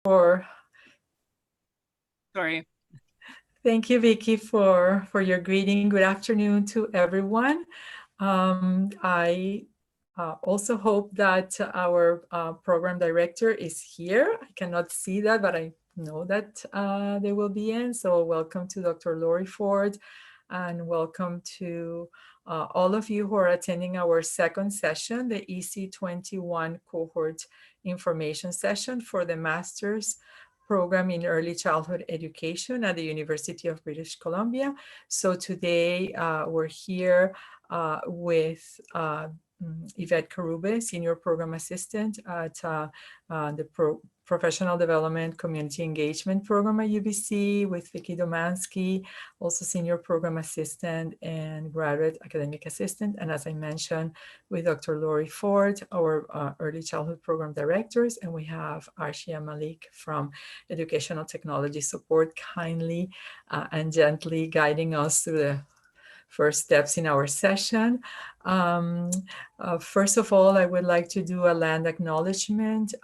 for Sorry. Thank you, Vicky, for your greeting. Good afternoon to everyone. I also hope that our program director is here. I cannot see that, but I know that they will be in. So welcome to Dr. Lori Ford, and welcome to all of you who are attending our second session, the EC21 Cohort Information Session for the Master's Program in Early Childhood Education at the University of British Columbia. So today we're here with Yvette Karube, Senior Program Assistant at the Professional Development Community Engagement Program at UBC, with Vicki Domansky, also Senior Program Assistant and Graduate Academic Assistant. And as I mentioned, with Dr. Lori Ford, our Early Childhood Program Directors, and we have Arshia Malik from Educational Technology Support, kindly and gently guiding us through the first steps in our session. First of all, I would like to do a land acknowledgement,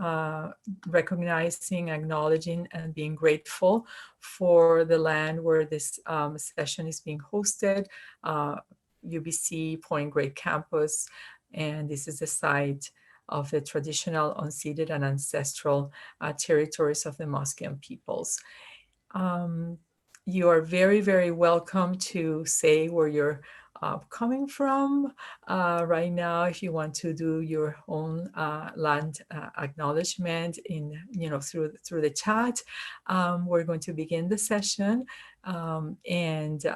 recognizing, acknowledging, and being grateful for the land where this session is being hosted, UBC Point Grey campus, and this is the site of the traditional, unceded, and ancestral territories of the Musqueam peoples. You are very, very welcome to say where you're coming from right now. If you want to do your own land acknowledgement in, through the chat, we're going to begin the session, and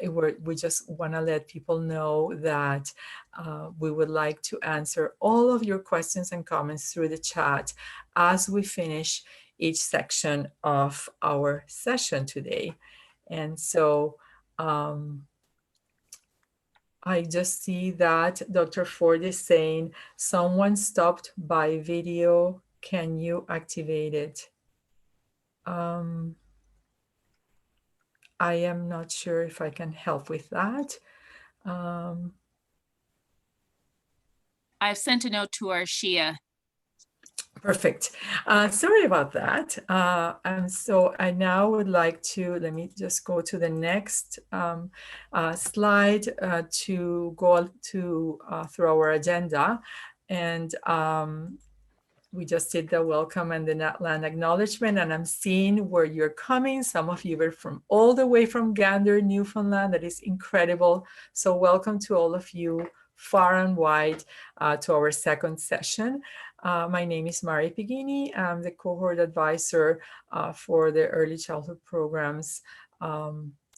we just want to let people know that we would like to answer all of your questions and comments through the chat as we finish each section of our session today. And so I just see that Dr. Ford is saying, someone stopped by video, can you activate it? I am not sure if I can help with that. I've sent a note to Arshia. Perfect. Sorry about that. And so I now would like to, let me just go to the next slide to go to through our agenda. And we just did the welcome and the land acknowledgement, and I'm seeing where you're coming. Some of you are from all the way from Gander, Newfoundland. That is incredible. So welcome to all of you far and wide to our second session. My name is Mari Pighini. I'm the Cohort Advisor for the Early Childhood Programs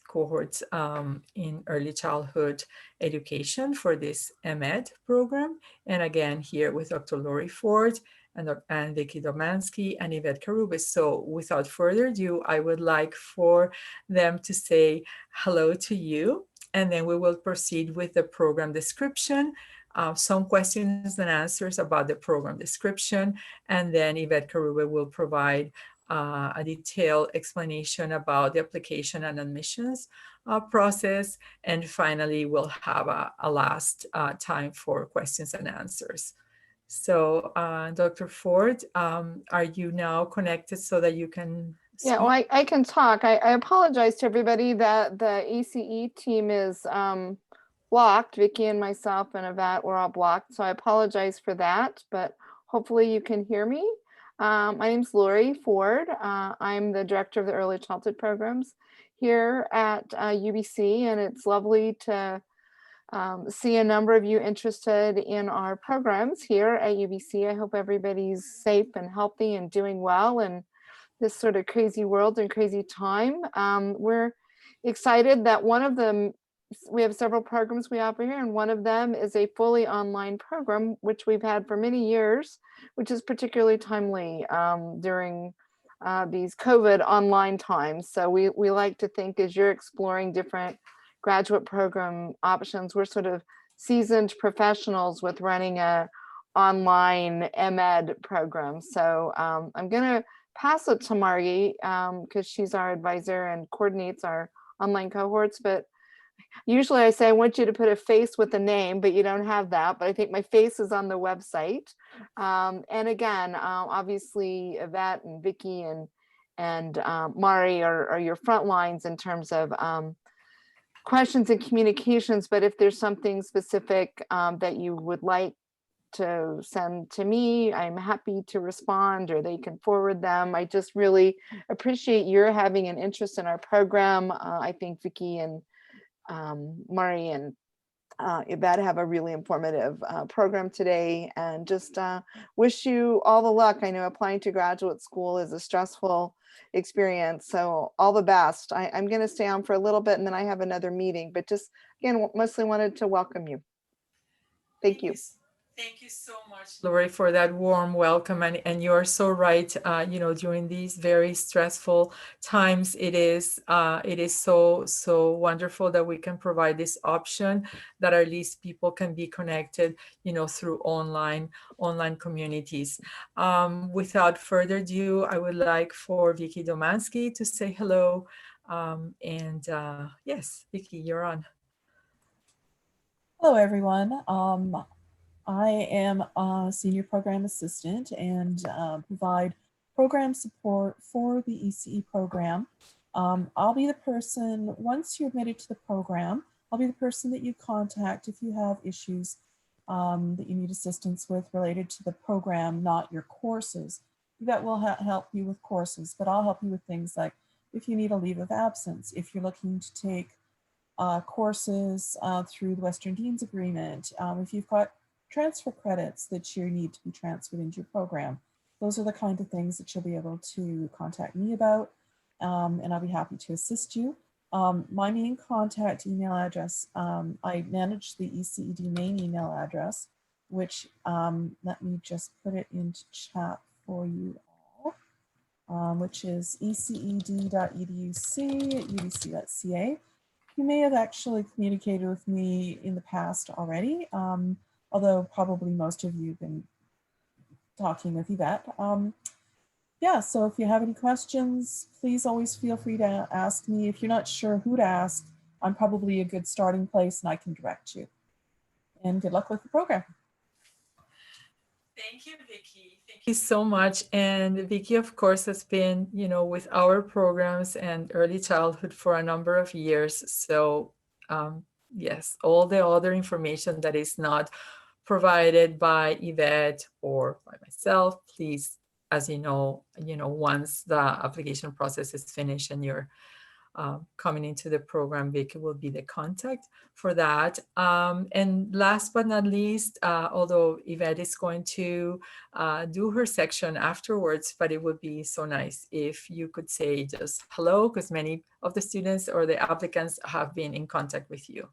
cohorts in Early Childhood Education for this MEd program. And again, here with Dr. Lori Ford and Vicki Domansky and Yvette Karube. So without further ado, I would like for them to say hello to you, and then we will proceed with the program description, some questions and answers about the program description, and then Yvette Karube will provide a detailed explanation about the application and admissions process, and finally we'll have a last time for questions and answers. So Dr. Ford, are you now connected so that you can speak? Yeah, well, I can talk. I apologize to everybody that the ECE team is blocked. Vicki and myself and Yvette were all blocked, so I apologize for that, but hopefully you can hear me. My name's Lori Ford. I'm the director of the Early Childhood Programs here at UBC, and it's lovely to see a number of you interested in our programs here at UBC. I hope everybody's safe and healthy and doing well in this sort of crazy world and crazy time. We're excited that one of them, we have several programs we offer here, and one of them is a fully online program, which we've had for many years, which is particularly timely during these COVID online times. So we like to think, as you're exploring different graduate program options, we're sort of seasoned professionals with running a online MEd program. So I'm gonna pass it to Margie because she's our advisor and coordinates our online cohorts, but Usually I say I want you to put a face with a name, but you don't have that. But I think my face is on the website. And again, obviously Yvette and Vicky and Mari are your front lines in terms of questions and communications. But if there's something specific that you would like to send to me, I'm happy to respond, or they can forward them. I just really appreciate your having an interest in our program. I think Vicky and Mari and Yvette have a really informative program today, and just wish you all the luck. I know applying to graduate school is a stressful experience, so all the best. I'm going to stay on for a little bit and then I have another meeting, but just again, mostly wanted to welcome you. Thank you. Thank you so much, Lori, for that warm welcome. And you're so right. You know, during these very stressful times, it is so wonderful that we can provide this option that at least people can be connected, you know, through online communities. Without further ado, I would like for Vicky Domansky to say hello. Yes, Vicky, you're on. Hello, everyone. I am a senior program assistant and provide program support for the ECE program. I'll be the person, once you're admitted to the program, I'll be the person that you contact if you have issues that you need assistance with related to the program, not your courses. That will help you with courses, but I'll help you with things like if you need a leave of absence, if you're looking to take courses through the Western Dean's Agreement, if you've got transfer credits that you need to be transferred into your program. Those are the kind of things that you'll be able to contact me about, and I'll be happy to assist you. My main contact email address, I manage the ECED main email address, which let me just put it into chat for you all, which is eced.edu.c@udc.ca. You may have actually communicated with me in the past already, although probably most of you have been talking with Yvette. Yeah, so if you have any questions, please always feel free to ask me. If you're not sure who to ask, I'm probably a good starting place and I can direct you. And good luck with the program. Thank you, Vicky. Thank you so much. And Vicky, of course, has been, you know, with our programs and early childhood for a number of years. So yes, all the other information that is not provided by Yvette or by myself, please, as you know, once the application process is finished and you're coming into the program, Vicky will be the contact for that. And last but not least, although Yvette is going to do her section afterwards, but it would be so nice if you could say just hello, because many of the students or the applicants have been in contact with you.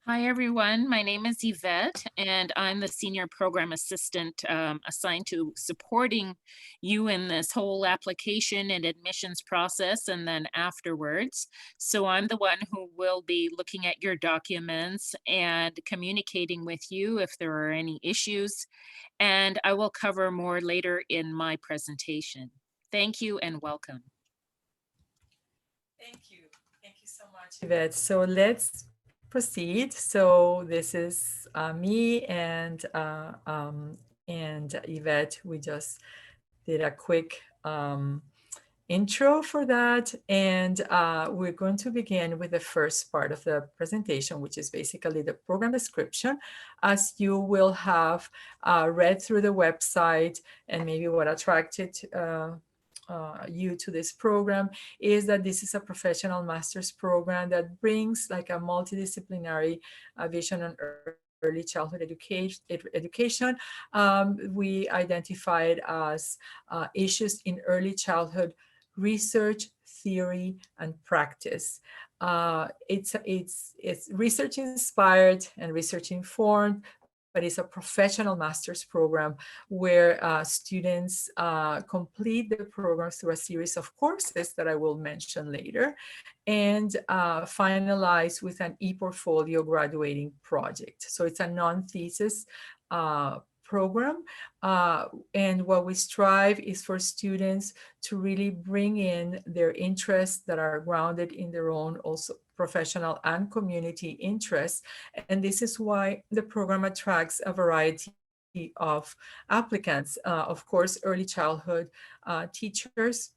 Hi, everyone. My name is Yvette, and I'm the Senior Program Assistant assigned to supporting you in this whole application and admissions process and then afterwards. So I'm the one who will be looking at your documents and communicating with you if there are any issues, and I will cover more later in my presentation. Thank you and welcome. Thank you. Thank you so much, Yvette. So let's proceed. So this is me and Yvette. We just did a quick intro for that, and we're going to begin with the first part of the presentation, which is basically the program description. As you will have read through the website, and maybe what attracted you to this program is that this is a professional master's program that brings like a multidisciplinary vision on early childhood education. We identified as issues in early childhood research, theory, and practice. It's research inspired and research informed, but it's a professional master's program where students complete the program through a series of courses that I will mention later, and finalize with an e-portfolio graduating project. So it's a non-thesis program. And what we strive is for students to really bring in their interests that are grounded in their own also professional and community interests. And this is why the program attracts a variety of applicants. Of course, early childhood teachers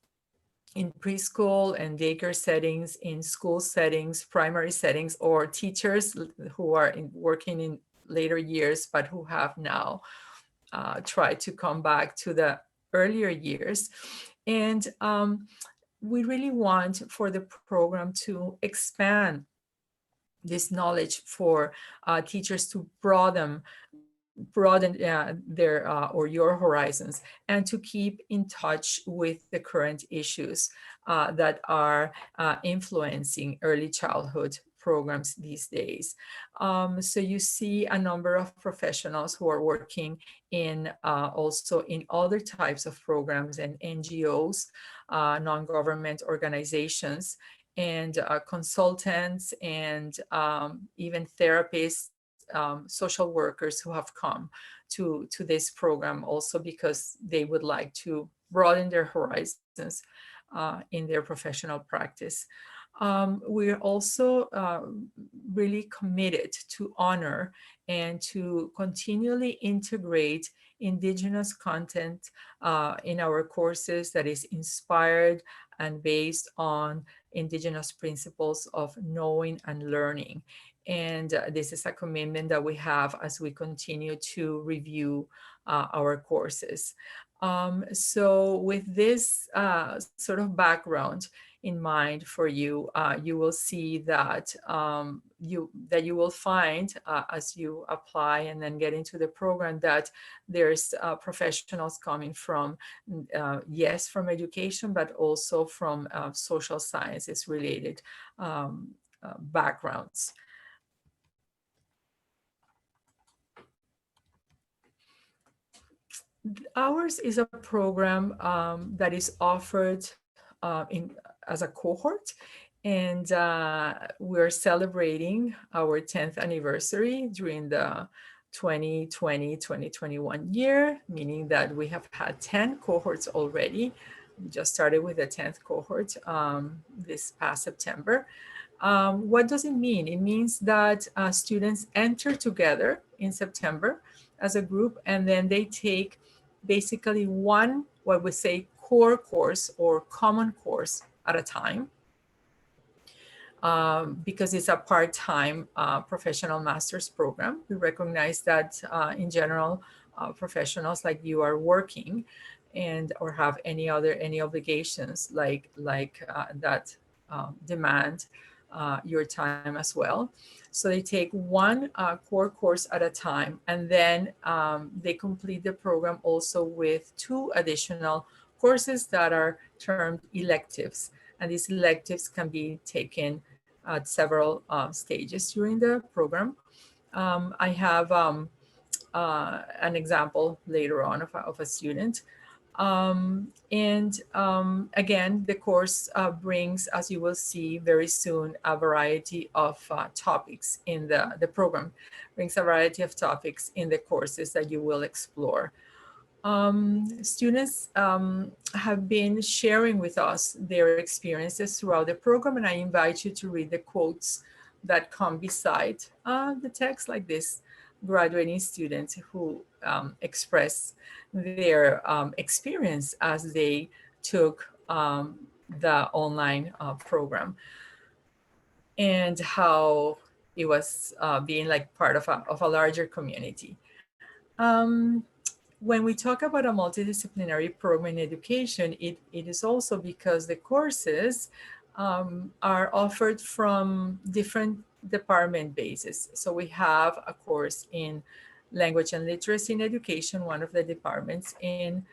in preschool and daycare settings, in school settings, primary settings, or teachers who are working in later years, but who have now tried to come back to the earlier years. And we really want for the program to expand this knowledge for teachers to broaden their or your horizons, and to keep in touch with the current issues that are influencing early childhood programs these days. So you see a number of professionals who are working in also in other types of programs and NGOs, non-government organizations, and consultants, and even therapists, social workers who have come to this program also because they would like to broaden their horizons in their professional practice. We're also really committed to honor and to continually integrate Indigenous content in our courses that is inspired and based on Indigenous principles of knowing and learning. And this is a commitment that we have as we continue to review our courses. So with this sort of background in mind for you, you will see that you will find as you apply and then get into the program that there's professionals coming from, yes, from education, but also from social sciences related backgrounds. Ours is a program that is offered as a cohort, and we're celebrating our 10th anniversary during the 2020-2021 year, meaning that we have had 10 cohorts already. We just started with the 10th cohort this past September. What does it mean? It means that students enter together in September as a group, and then they take basically one, what we say, core course or common course at a time, because it's a part-time professional master's program. We recognize that in general, professionals like you are working and or have any obligations like that demand your time as well. So they take one core course at a time, and then they complete the program also with 2 additional courses that are termed electives. And these electives can be taken at several stages during the program. I have an example later on of a student. Again, the course brings, as you will see very soon, a variety of topics in the program, brings a variety of topics in the courses that you will explore. Students have been sharing with us their experiences throughout the program, and I invite you to read the quotes that come beside the text, like this graduating students who express their experience as they took the online program, and how it was being like part of a larger community. When we talk about a multidisciplinary program in education, it is also because the courses are offered from different department bases. So we have a course in language and literacy in education, one of the departments in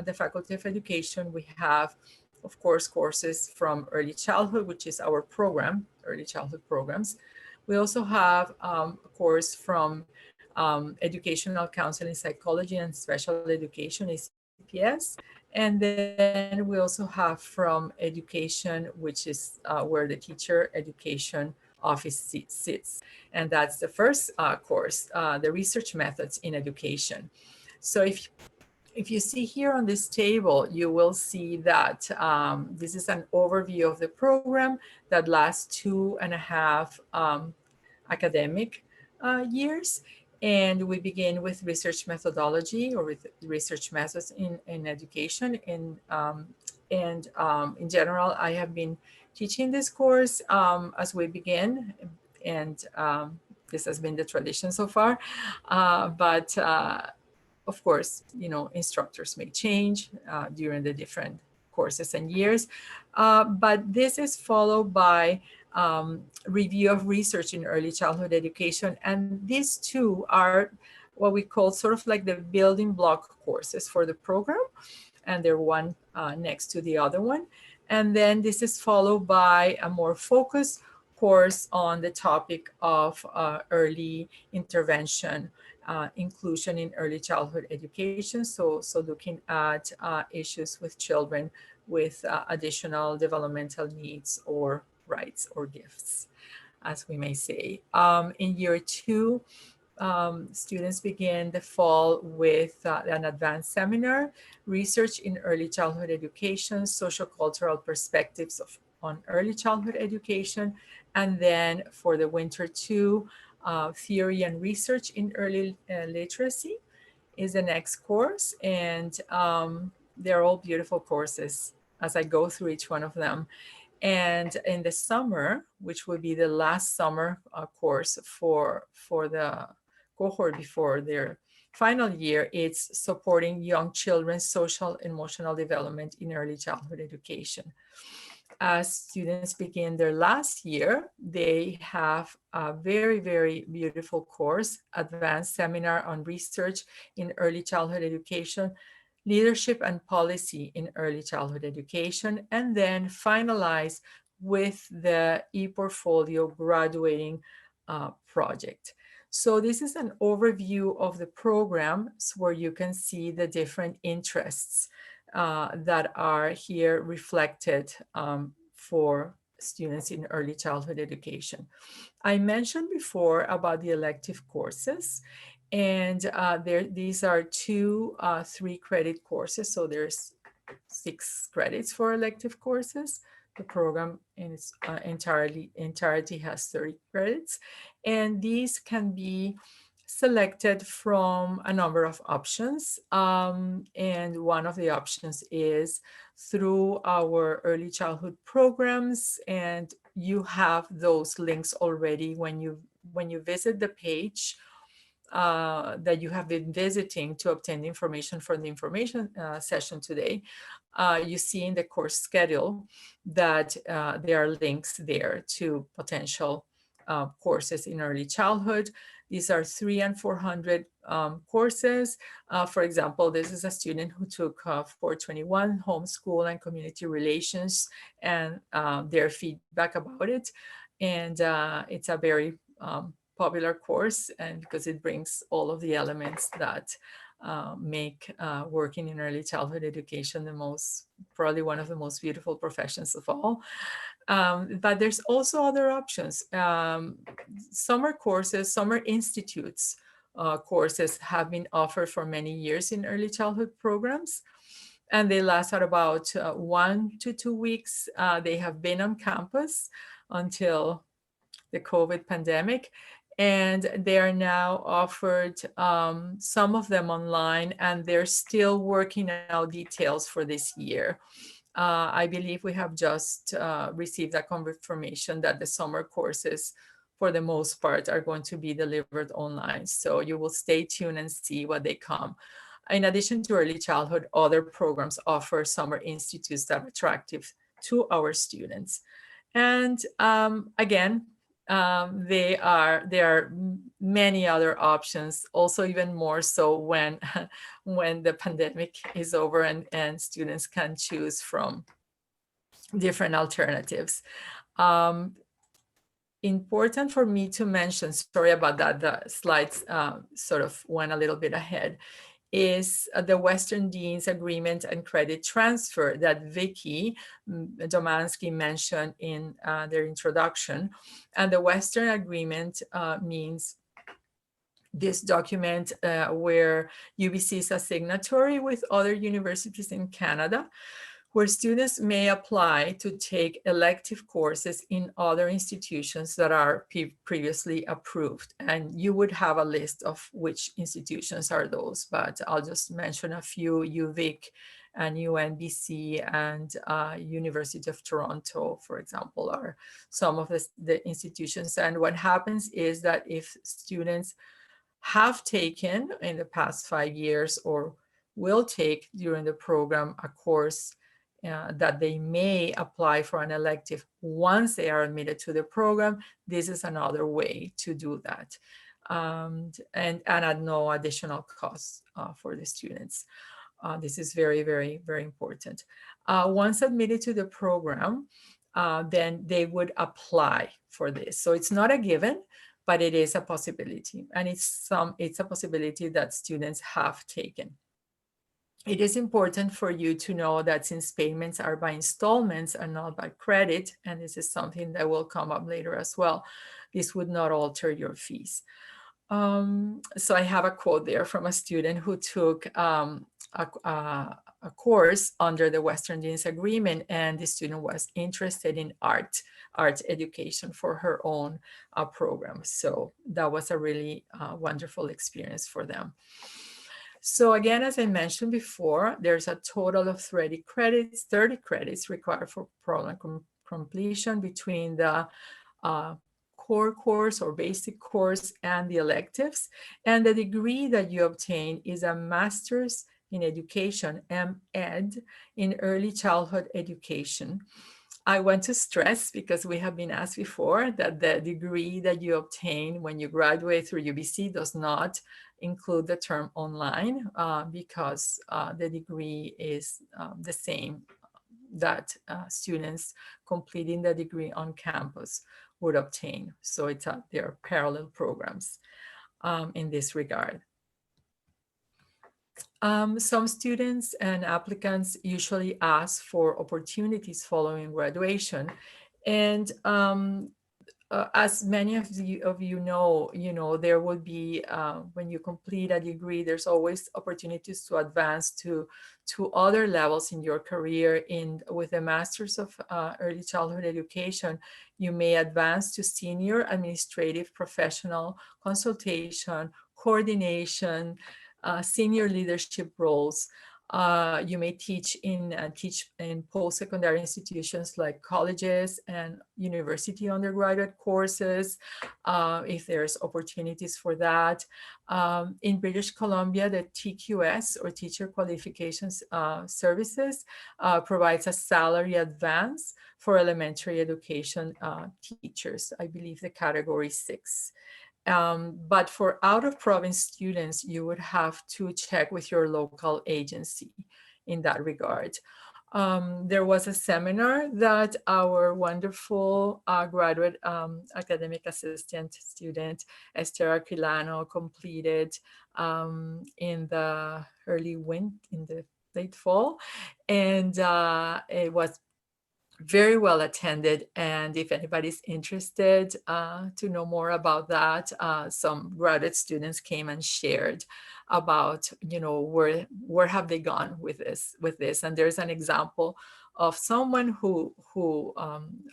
the Faculty of Education. We have, of course, courses from early childhood, which is our program, early childhood programs. We also have a course from Educational Counseling, Psychology, and Special Education, ACPS. And then we also have from Education, which is where the Teacher Education Office sits. And that's the first course, the Research Methods in Education. So if you see here on this table, you will see that this is an overview of the program that lasts 2.5 academic years. And we begin with research methodology, or with research methods in education. In general, I have been teaching this course as we begin, and this has been the tradition so far. But of course, instructors may change during the different courses and years. But this is followed by review of research in early childhood education. And these two are what we call sort of like the building block courses for the program. And they're one next to the other one. And then this is followed by a more focused course on the topic of early intervention, inclusion in early childhood education. So looking at issues with children with additional developmental needs or rights or gifts, as we may say. In year 2, students begin the fall with an advanced seminar, research in early childhood education, sociocultural perspectives on early childhood education. And then for the winter 2, theory and research in early literacy is the next course. And they're all beautiful courses as I go through each one of them. And in the summer, which would be the last summer course for the cohort before their final year, it's supporting young children's social and emotional development in early childhood education. As students begin their last year, they have a very, very beautiful course, advanced seminar on research in early childhood education, leadership and policy in early childhood education, and then finalize with the e-portfolio graduating project. So this is an overview of the programs where you can see the different interests that are here reflected for students in early childhood education. I mentioned before about the elective courses, and these are 2 3-credit courses. So there's 6 credits for elective courses. The program in its entirety has 30 credits, and these can be selected from a number of options. And one of the options is through our early childhood programs, and you have those links already when you visit the page that you have been visiting to obtain the information for the information session today. You see in the course schedule that there are links there to potential courses in early childhood. These are 300 and 400 courses. For example, this is a student who took 421 homeschool and community relations, and their feedback about it. And it's a very popular course, and because it brings all of the elements that make working in early childhood education probably one of the most beautiful professions of all. But there's also other options. Summer courses, summer institutes courses have been offered for many years in early childhood programs, and they last at about 1 to 2 weeks. They have been on campus until the COVID pandemic, and they are now offered, some of them online, and they're still working out details for this year. I believe we have just received a confirmation that the summer courses, for the most part, are going to be delivered online. So you will stay tuned and see what they come. In addition to early childhood, other programs offer summer institutes that are attractive to our students. And again, there are many other options, also even more so when the pandemic is over and students can choose from different alternatives. Important for me to mention, sorry about that, the slides sort of went a little bit ahead, is the Western Dean's Agreement and Credit Transfer that Vicky Domansky mentioned in their introduction. And the Western Agreement means this document where UBC is a signatory with other universities in Canada, where students may apply to take elective courses in other institutions that are previously approved. And you would have a list of which institutions are those, but I'll just mention a few. UVic and UNBC and University of Toronto, for example, are some of the institutions. And what happens is that if students have taken in the past 5 years or will take during the program a course that they may apply for an elective once they are admitted to the program, this is another way to do that, and at no additional cost for the students. This is very, very, very important. Once admitted to the program, then they would apply for this. So it's not a given, but it is a possibility, and it's a possibility that students have taken. It is important for you to know that since payments are by installments and not by credit, and this is something that will come up later as well, this would not alter your fees. So I have a quote there from a student who took a course under the Western Dean's Agreement, and the student was interested in art education for her own program. So that was a really wonderful experience for them. So again, as I mentioned before, there's a total of 30 credits required for program completion between the core course or basic course and the electives. And the degree that you obtain is a Master's in Education, MEd, in Early Childhood Education. I want to stress, because we have been asked before, that the degree that you obtain when you graduate through UBC does not include the term online, because the degree is the same that students completing the degree on campus would obtain. So there are parallel programs in this regard. Some students and applicants usually ask for opportunities following graduation. And as many of you know, there will be, when you complete a degree, there's always opportunities to advance to other levels in your career. With a Master's of Early Childhood Education, you may advance to senior administrative professional consultation, coordination, senior leadership roles. You may teach in post-secondary institutions like colleges and university undergraduate courses, if there's opportunities for that. In British Columbia, the TQS, or Teacher Qualifications Services, provides a salary advance for elementary education teachers. I believe the category 6. But for out-of-province students, you would have to check with your local agency in that regard. There was a seminar that our wonderful graduate academic assistant student, Esther Aquilano, completed in the late fall. And it was very well attended, and if anybody's interested to know more about that, some graduate students came and shared about, where have they gone with this. And there's an example of someone who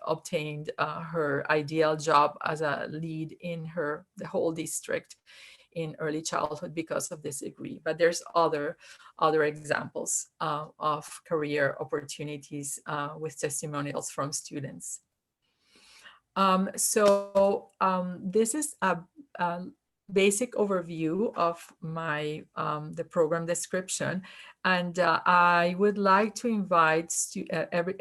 obtained her ideal job as a lead in the whole district in early childhood because of this degree. But there's other examples of career opportunities with testimonials from students. This is a basic overview of the program description, and I would like to invite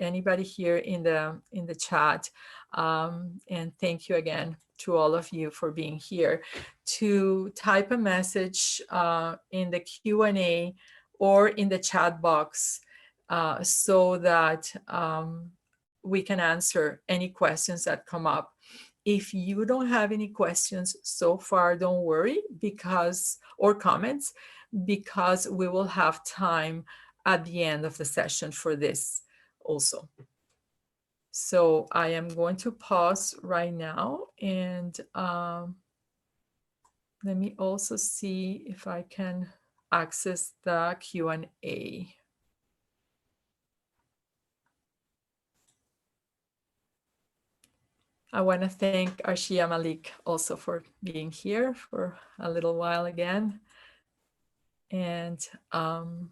anybody here in the chat, and thank you again to all of you for being here, to type a message in the Q&A or in the chat box so that we can answer any questions that come up. If you don't have any questions so far, don't worry, or comments, because we will have time at the end of the session for this also. So I am going to pause right now, and let me also see if I can access the Q&A. I want to thank Arshia Malik also for being here for a little while again. And I'm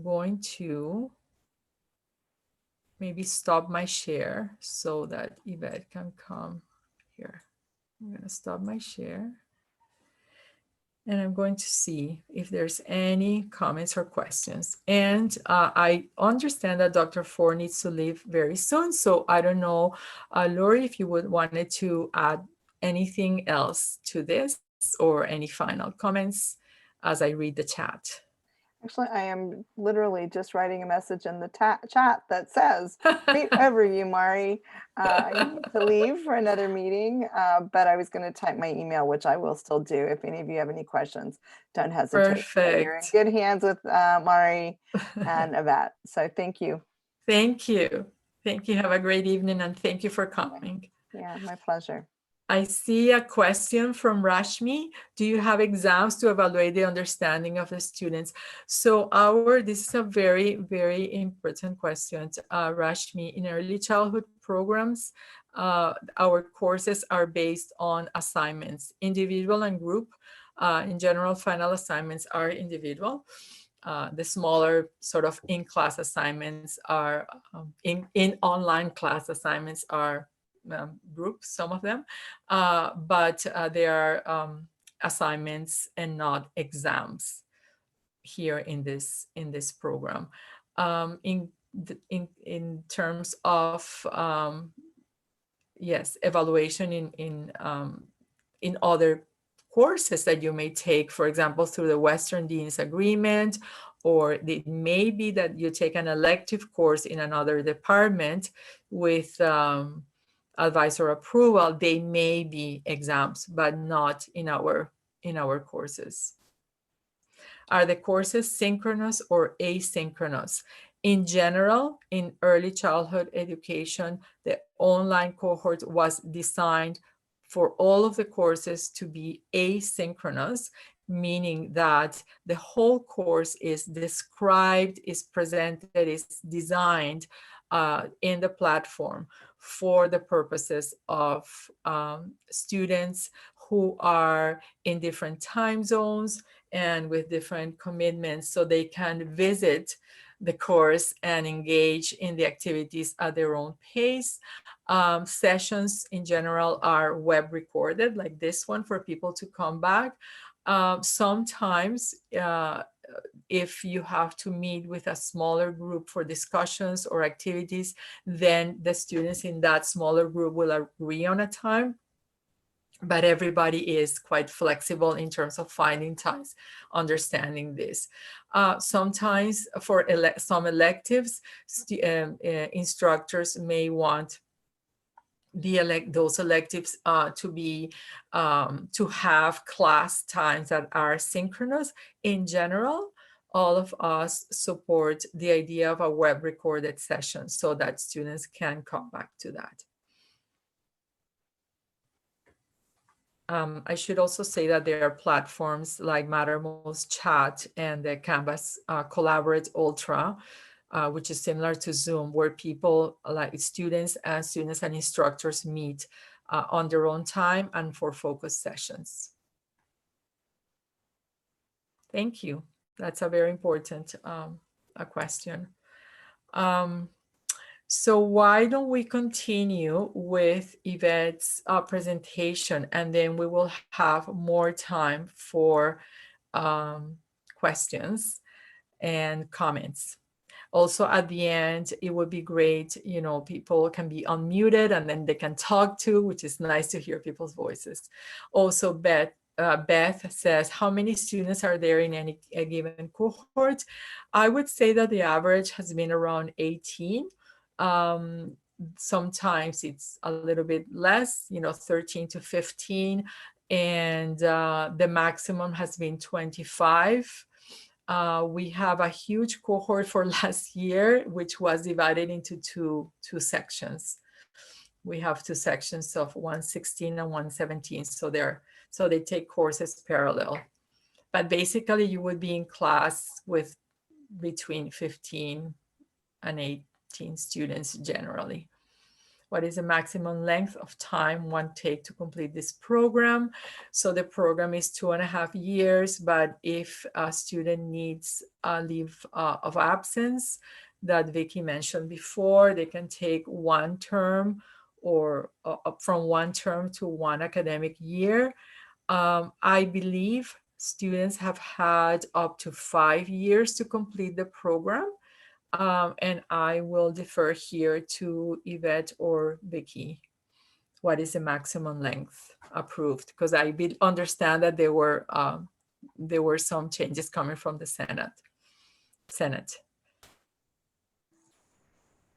going to maybe stop my share so that Yvette can come here. I'm going to stop my share. And I'm going to see if there's any comments or questions. And I understand that Dr. Ford needs to leave very soon. So I don't know, Lori, if you would wanted to add anything else to this or any final comments as I read the chat. Actually, I am literally just writing a message in the chat that says, great overview, Mari. I need to leave for another meeting, but I was going to type my email, which I will still do. If any of you have any questions, don't hesitate. Perfect. You're in good hands with Mari and Yvette. So thank you. Thank you. Thank you. Have a great evening and thank you for coming. Yeah, my pleasure. I see a question from Rashmi. Do you have exams to evaluate the understanding of the students? So this is a very, very important question. Rashmi, in early childhood programs, our courses are based on assignments, individual and group. In general, final assignments are individual. The smaller sort of in-class assignments are, in online class assignments are groups, some of them, but they are assignments and not exams here in this program. In terms of yes, evaluation in other courses that you may take, for example, through the Western Dean's Agreement, or it may be that you take an elective course in another department with advisor approval. They may be exams, but not in our courses. Are the courses synchronous or asynchronous? In general, in early childhood education, the online cohort was designed for all of the courses to be asynchronous, meaning that the whole course is described, is presented, is designed in the platform for the purposes of students who are in different time zones and with different commitments, so they can visit the course and engage in the activities at their own pace. Sessions in general are web recorded, like this one, for people to come back. Sometimes if you have to meet with a smaller group for discussions or activities, then the students in that smaller group will agree on a time. But everybody is quite flexible in terms of finding times, understanding this. Sometimes for some electives, instructors may want those electives to have class times that are synchronous. In general, all of us support the idea of a web recorded session so that students can come back to that. I should also say that there are platforms like Mattermost Chat and the Canvas Collaborate Ultra, which is similar to Zoom, where people like students and instructors meet on their own time and for focus sessions. Thank you. That's a very important question. So why don't we continue with Yvette's presentation, and then we will have more time for questions and comments. Also at the end, it would be great, people can be unmuted and then they can talk too, which is nice to hear people's voices. Also, Beth says, how many students are there in a given cohort? I would say that the average has been around 18. Sometimes it's a little bit less, 13 to 15, and the maximum has been 25. We have a huge cohort for last year, which was divided into two sections. We have two sections of 116 and 117. So they take courses parallel. But basically you would be in class with between 15 and 18 students generally. What is the maximum length of time one take to complete this program? So the program is 2.5 years, but if a student needs a leave of absence that Vicky mentioned before, they can take one term or from one term to one academic year. I believe students have had up to 5 years to complete the program. And I will defer here to Yvette or Vicky. What is the maximum length approved? Because I understand that there were some changes coming from the Senate.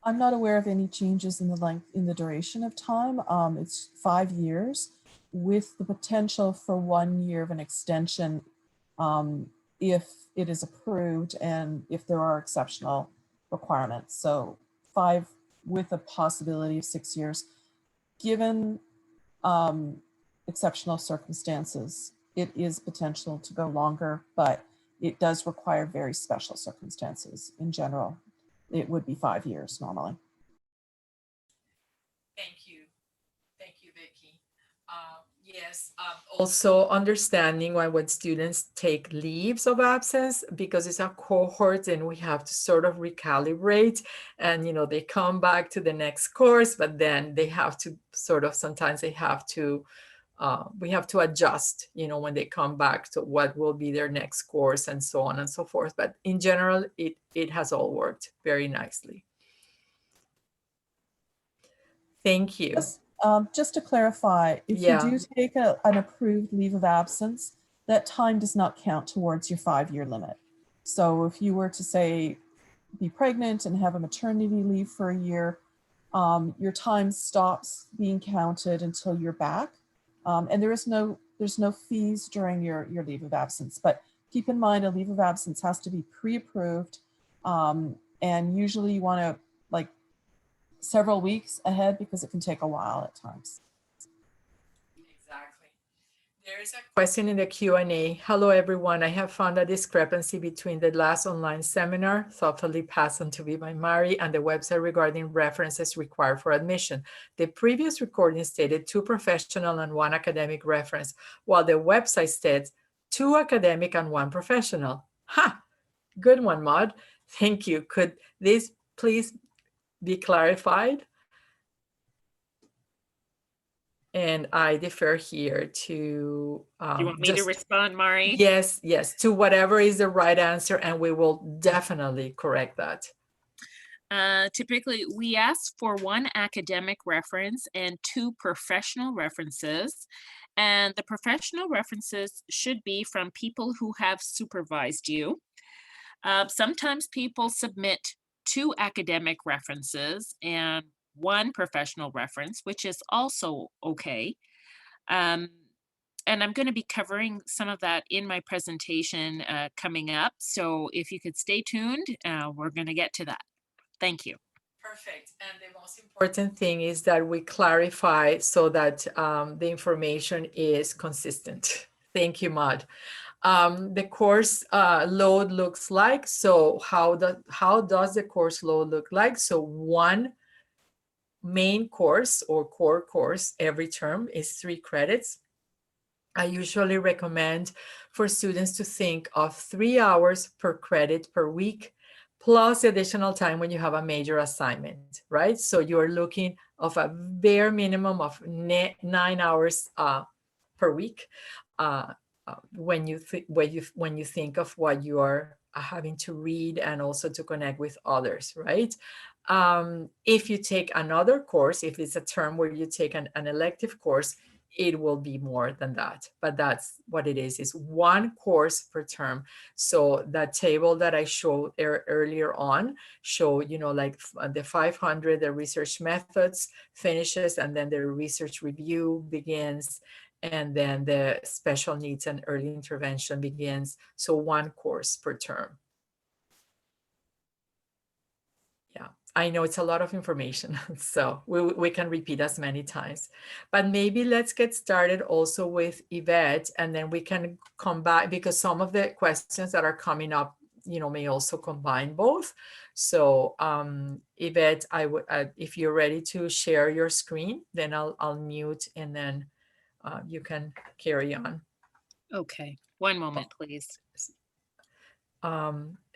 I'm not aware of any changes in the length, in the duration of time. It's 5 years with the potential for 1 year of an extension if it is approved and if there are exceptional requirements. So 5 with a possibility of 6 years. Given exceptional circumstances, it is potential to go longer, but it does require very special circumstances. In general, it would be 5 years normally. Thank you, Vicky. Yes, also understanding when students take leaves of absence, because it's a cohort and we have to sort of recalibrate, and they come back to the next course, but then they have to sort of, sometimes they have to, we have to adjust, when they come back to what will be their next course and so on and so forth. But in general, it has all worked very nicely. Thank you. Just to clarify, if you do take an approved leave of absence, that time does not count towards your 5-year limit. So if you were to say, be pregnant and have a maternity leave for a year, your time stops being counted until you're back. And there's no fees during your leave of absence. But keep in mind, a leave of absence has to be pre-approved. And usually you want to several weeks ahead because it can take a while at times. Exactly. There is a question in the Q&A. Hello, everyone. I have found a discrepancy between the last online seminar, thoughtfully passed on to me by Mari, and the website regarding references required for admission. The previous recording stated 2 professional and 1 academic reference, while the website states 2 academic and 1 professional. Ha! Good one, Maud. Thank you. Could this please be clarified? And I defer here to you want me to respond, Mari? Yes, to whatever is the right answer, and we will definitely correct that. Typically, we ask for 1 academic reference and 2 professional references. And the professional references should be from people who have supervised you. Sometimes people submit 2 academic references and 1 professional reference, which is also okay. And I'm going to be covering some of that in my presentation coming up. So if you could stay tuned, we're going to get to that. Thank you. Perfect. And the most important thing is that we clarify so that the information is consistent. Thank you, Maud. The course load looks like. So how does the course load look like? So 1 main course or core course every term is 3 credits. I usually recommend for students to think of 3 hours per credit per week, plus additional time when you have a major assignment, right? So you're looking of a bare minimum of 9 hours per week when you think of what you are having to read and also to connect with others, right? If you take another course, if it's a term where you take an elective course, it will be more than that, but that's what it is 1 course per term. So that table that I showed earlier on show, like the 500, the research methods finishes, and then the research review begins, and then the special needs and early intervention begins. So 1 course per term. Yeah, I know it's a lot of information, so we can repeat as many times. But maybe let's get started also with Yvette, and then we can come back, because some of the questions that are coming up, may also combine both. So Yvette, if you're ready to share your screen, then I'll mute, and then you can carry on. Okay, one moment, please.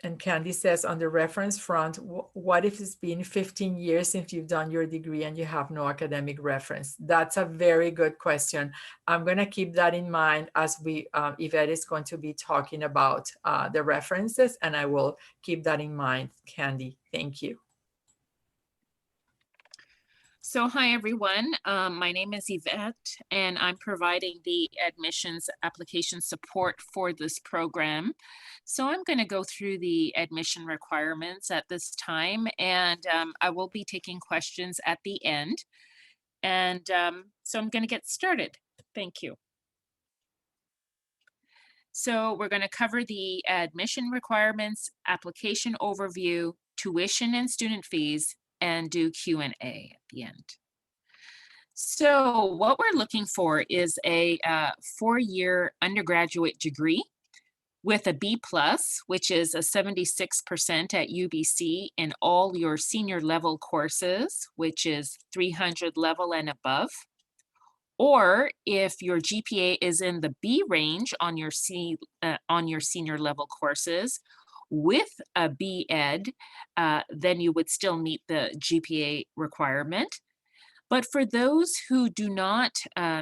And Candy says, on the reference front, what if it's been 15 years since you've done your degree and you have no academic reference? That's a very good question. I'm going to keep that in mind as Yvette is going to be talking about the references, and I will keep that in mind, Candy. Thank you. So hi, everyone. My name is Yvette, and I'm providing the admissions application support for this program. So I'm going to go through the admission requirements at this time, and I will be taking questions at the end. And so I'm going to get started. Thank you. So we're going to cover the admission requirements, application overview, tuition and student fees, and do Q&A at the end. So what we're looking for is a 4-year undergraduate degree with a B+, which is a 76% at UBC in all your senior level courses, which is 300 level and above. Or if your GPA is in the B range on your senior level courses with a B Ed, then you would still meet the GPA requirement. But for those who do not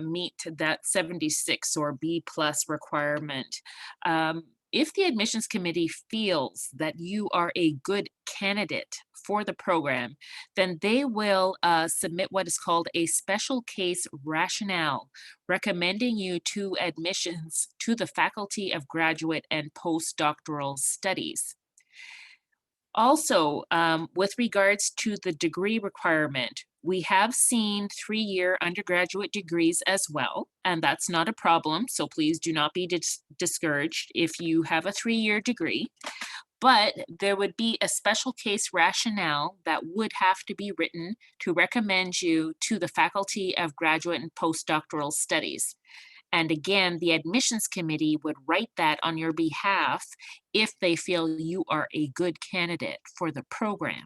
meet that 76 or B+ requirement, if the admissions committee feels that you are a good candidate for the program, then they will submit what is called a special case rationale, recommending you to admissions to the Faculty of Graduate and Postdoctoral Studies. Also, with regards to the degree requirement, we have seen 3-year undergraduate degrees as well, and that's not a problem. So please do not be discouraged if you have a 3-year degree, but there would be a special case rationale that would have to be written to recommend you to the Faculty of Graduate and Postdoctoral Studies. And again, the admissions committee would write that on your behalf if they feel you are a good candidate for the program.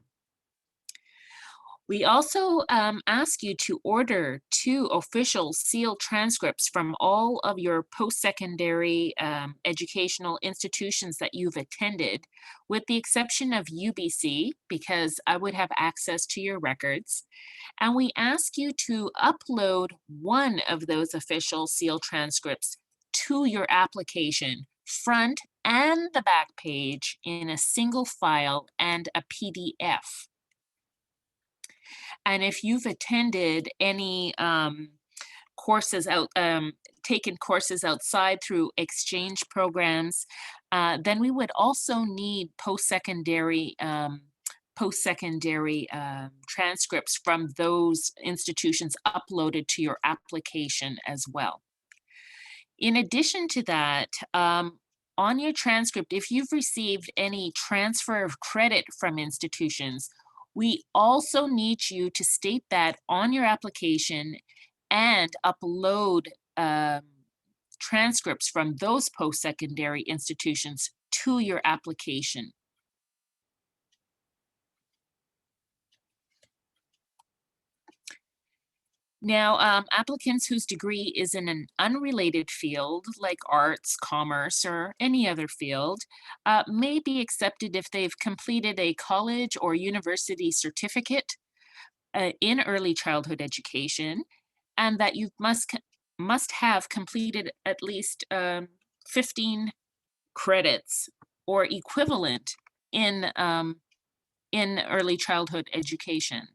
We also ask you to order 2 official sealed transcripts from all of your post-secondary educational institutions that you've attended, with the exception of UBC, because I would have access to your records. And we ask you to upload 1 of those official sealed transcripts to your application, front and the back page, in a single file and a PDF. And if you've attended any taken courses outside through exchange programs, then we would also need post-secondary transcripts from those institutions uploaded to your application as well. In addition to that, on your transcript, if you've received any transfer of credit from institutions, we also need you to state that on your application and upload transcripts from those post-secondary institutions to your application. Now, applicants whose degree is in an unrelated field, like arts, commerce, or any other field, may be accepted if they've completed a college or university certificate in early childhood education, and that you must have completed at least 15 credits or equivalent in early childhood education.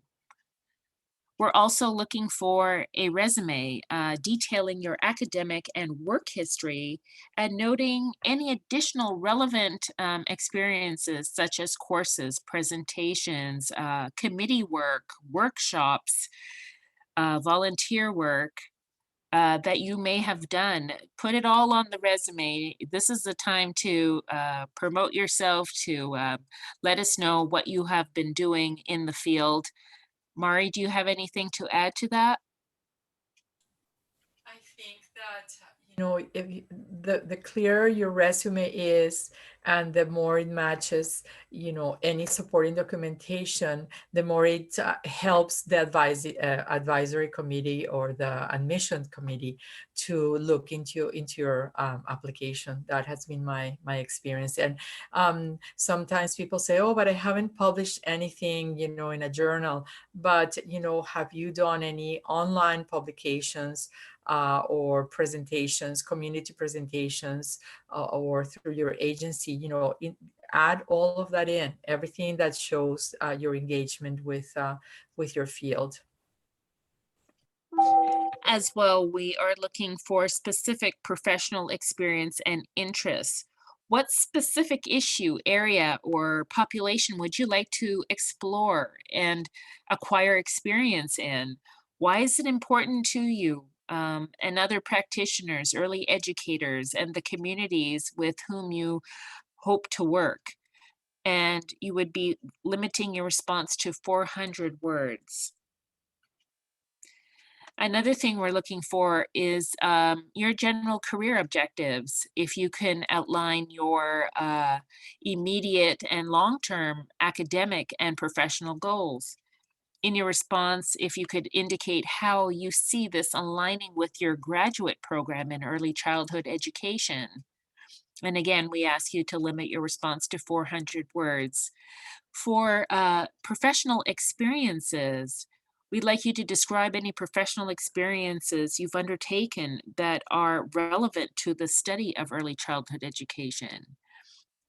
We're also looking for a resume detailing your academic and work history and noting any additional relevant experiences such as courses, presentations, committee work, workshops, volunteer work, that you may have done. Put it all on the resume. This is the time to promote yourself, to let us know what you have been doing in the field. Mari, do you have anything to add to that? I think that, if the clearer your resume is and the more it matches, any supporting documentation, the more it helps the advisory committee or the admission committee to look into your application. That has been my experience. And sometimes people say, oh, but I haven't published anything, in a journal. But, have you done any online publications or presentations, community presentations, or through your agency? Add all of that in, everything that shows your engagement with your field. As well, we are looking for specific professional experience and interests. What specific issue, area, or population would you like to explore and acquire experience in? Why is it important to you and other practitioners, early educators, and the communities with whom you hope to work? And you would be limiting your response to 400 words. Another thing we're looking for is your general career objectives. If you can outline your immediate and long-term academic and professional goals. In your response, if you could indicate how you see this aligning with your graduate program in early childhood education. And again, we ask you to limit your response to 400 words. For professional experiences, we'd like you to describe any professional experiences you've undertaken that are relevant to the study of early childhood education.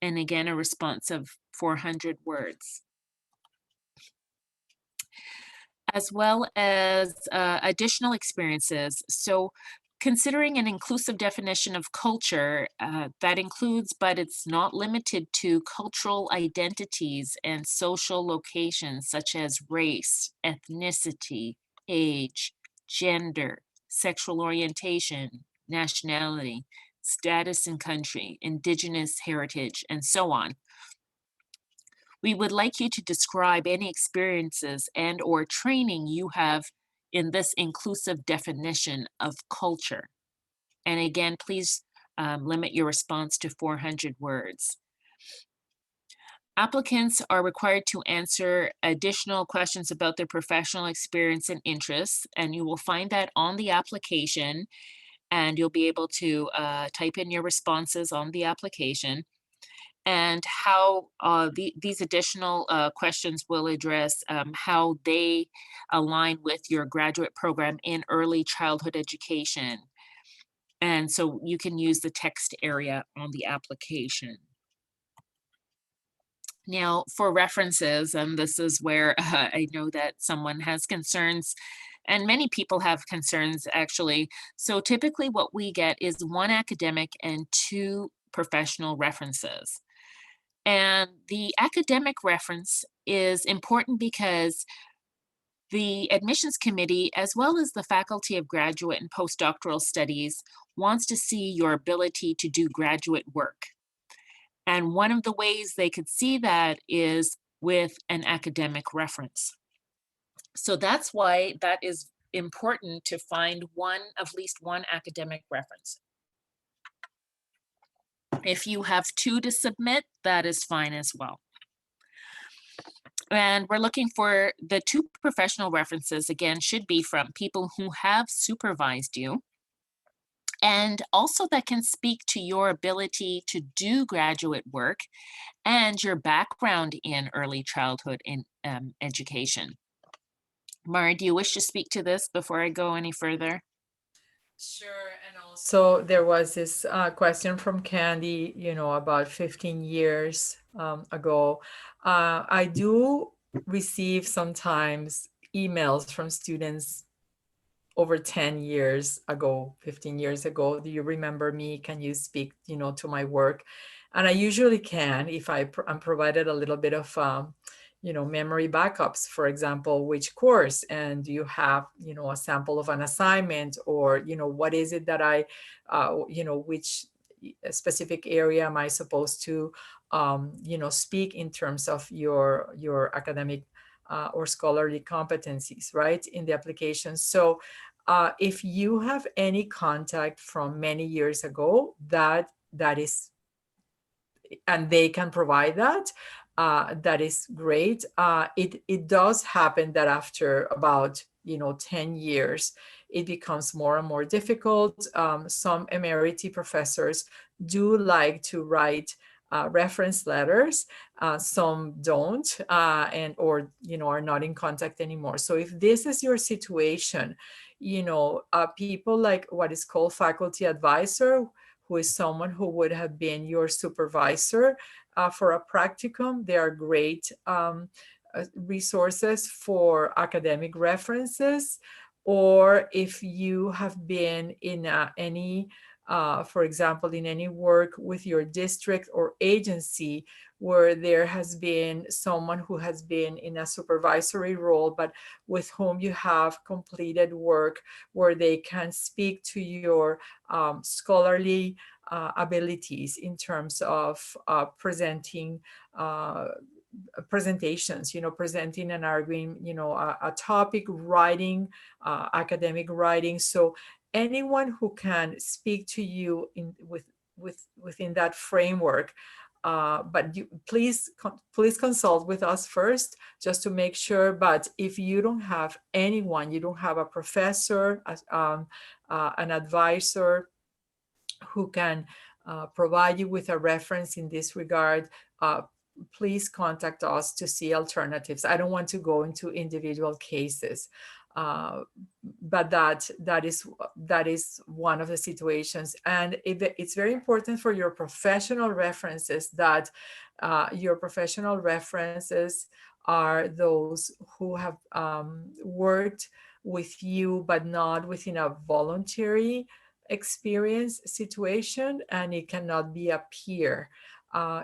And again, a response of 400 words. As well as additional experiences. So considering an inclusive definition of culture that includes, but it's not limited to, cultural identities and social locations such as race, ethnicity, age, gender, sexual orientation, nationality, status in country, indigenous heritage, and so on. We would like you to describe any experiences and or training you have in this inclusive definition of culture. And again, please limit your response to 400 words. Applicants are required to answer additional questions about their professional experience and interests, and you will find that on the application, and you'll be able to type in your responses on the application. And how these additional questions will address how they align with your graduate program in early childhood education. And so you can use the text area on the application. Now, for references, and this is where I know that someone has concerns, and many people have concerns actually. So typically what we get is 1 academic and 2 professional references. And the academic reference is important because the admissions committee, as well as the Faculty of Graduate and Postdoctoral Studies, wants to see your ability to do graduate work. And one of the ways they could see that is with an academic reference. So that's why that is important, to find at least one academic reference. If you have 2 to submit, that is fine as well. And we're looking for the 2 professional references, again, should be from people who have supervised you, and also that can speak to your ability to do graduate work and your background in early childhood education. Mari, do you wish to speak to this before I go any further? Sure. And also there was this question from Candy, about 15 years ago. I do receive sometimes emails from students over 10 years ago, 15 years ago. Do you remember me? Can you speak, to my work? And I usually can if I'm provided a little bit of, memory backups, for example, which course, and you have, a sample of an assignment, or, what is it that I, which specific area am I supposed to, speak in terms of your academic or scholarly competencies, right, in the application. So if you have any contact from many years ago, that is, and they can provide that, that is great. It does happen that after about 10 years, it becomes more and more difficult. Some emeriti professors do like to write reference letters. Some don't, or are not in contact anymore. So if this is your situation, people like what is called faculty advisor, who is someone who would have been your supervisor for a practicum. They are great resources for academic references. Or if you have been in any, for example, in any work with your district or agency where there has been someone who has been in a supervisory role, but with whom you have completed work where they can speak to your scholarly abilities in terms of presenting presentations, presenting and arguing, a topic, writing, academic writing. So anyone who can speak to you within that framework. But please consult with us first, just to make sure. But if you don't have anyone, you don't have a professor, an advisor who can provide you with a reference in this regard, please contact us to see alternatives. I don't want to go into individual cases, but that is one of the situations. And it's very important for your professional references that your professional references are those who have worked with you, but not within a voluntary experience situation, and it cannot be a peer.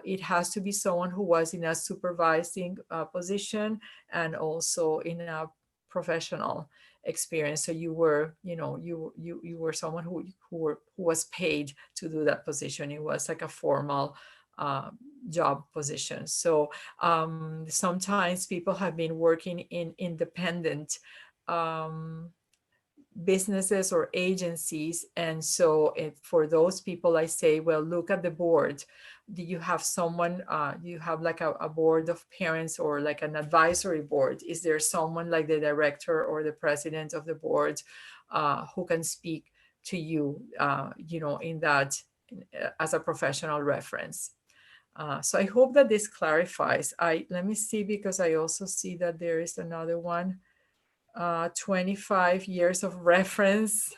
It has to be someone who was in a supervising position and also in a professional experience. So you were, you were someone who was paid to do that position. It was like a formal job position. So sometimes people have been working in independent businesses or agencies. And so for those people, I say, well, look at the board. Do you have someone, you have like a board of parents or like an advisory board? Is there someone like the director or the president of the board who can speak to you, in that, as a professional reference? So I hope that this clarifies. Let me see, because I also see that there is another one. 25 years of reference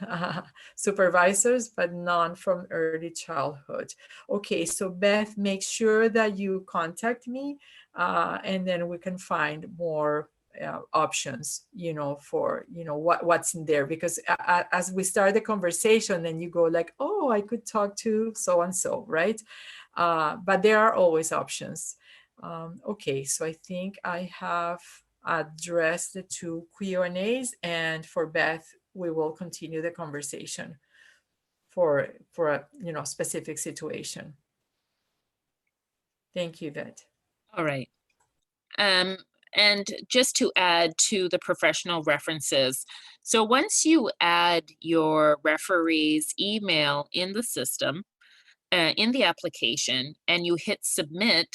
supervisors, but none from early childhood. Okay, so Beth, make sure that you contact me, and then we can find more options, for, what's in there. Because as we start the conversation, then you go like, oh, I could talk to so-and-so, right? But there are always options. Okay, so I think I have address the two Q&As, and for Beth, we will continue the conversation for a specific situation. Thank you, Beth. All right. And just to add to the professional references, so once you add your referee's email in the system, in the application, and you hit submit,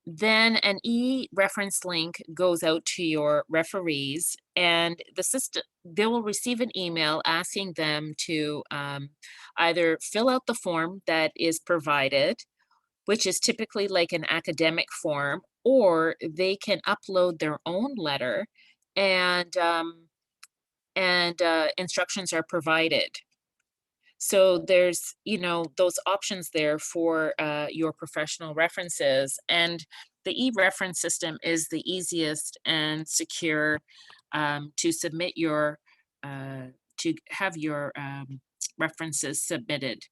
then an e-reference link goes out to your referees, and the system, they will receive an email asking them to either fill out the form that is provided, which is typically like an academic form, or they can upload their own letter, and instructions are provided. So there's, those options there for your professional references. And the e-reference system is the easiest and secure to submit your, to have your references submitted.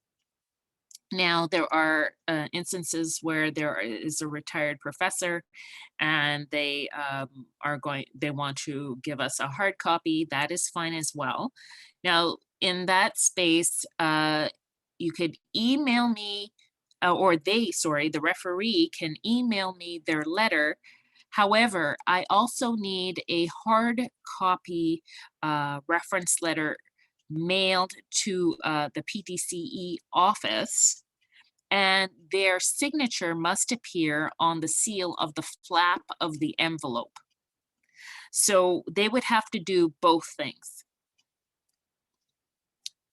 Now, there are instances where there is a retired professor and they they want to give us a hard copy. That is fine as well. Now, in that space, you could email me, the referee can email me their letter. However, I also need a hard copy reference letter mailed to the PDCE office, and their signature must appear on the seal of the flap of the envelope. So they would have to do both things.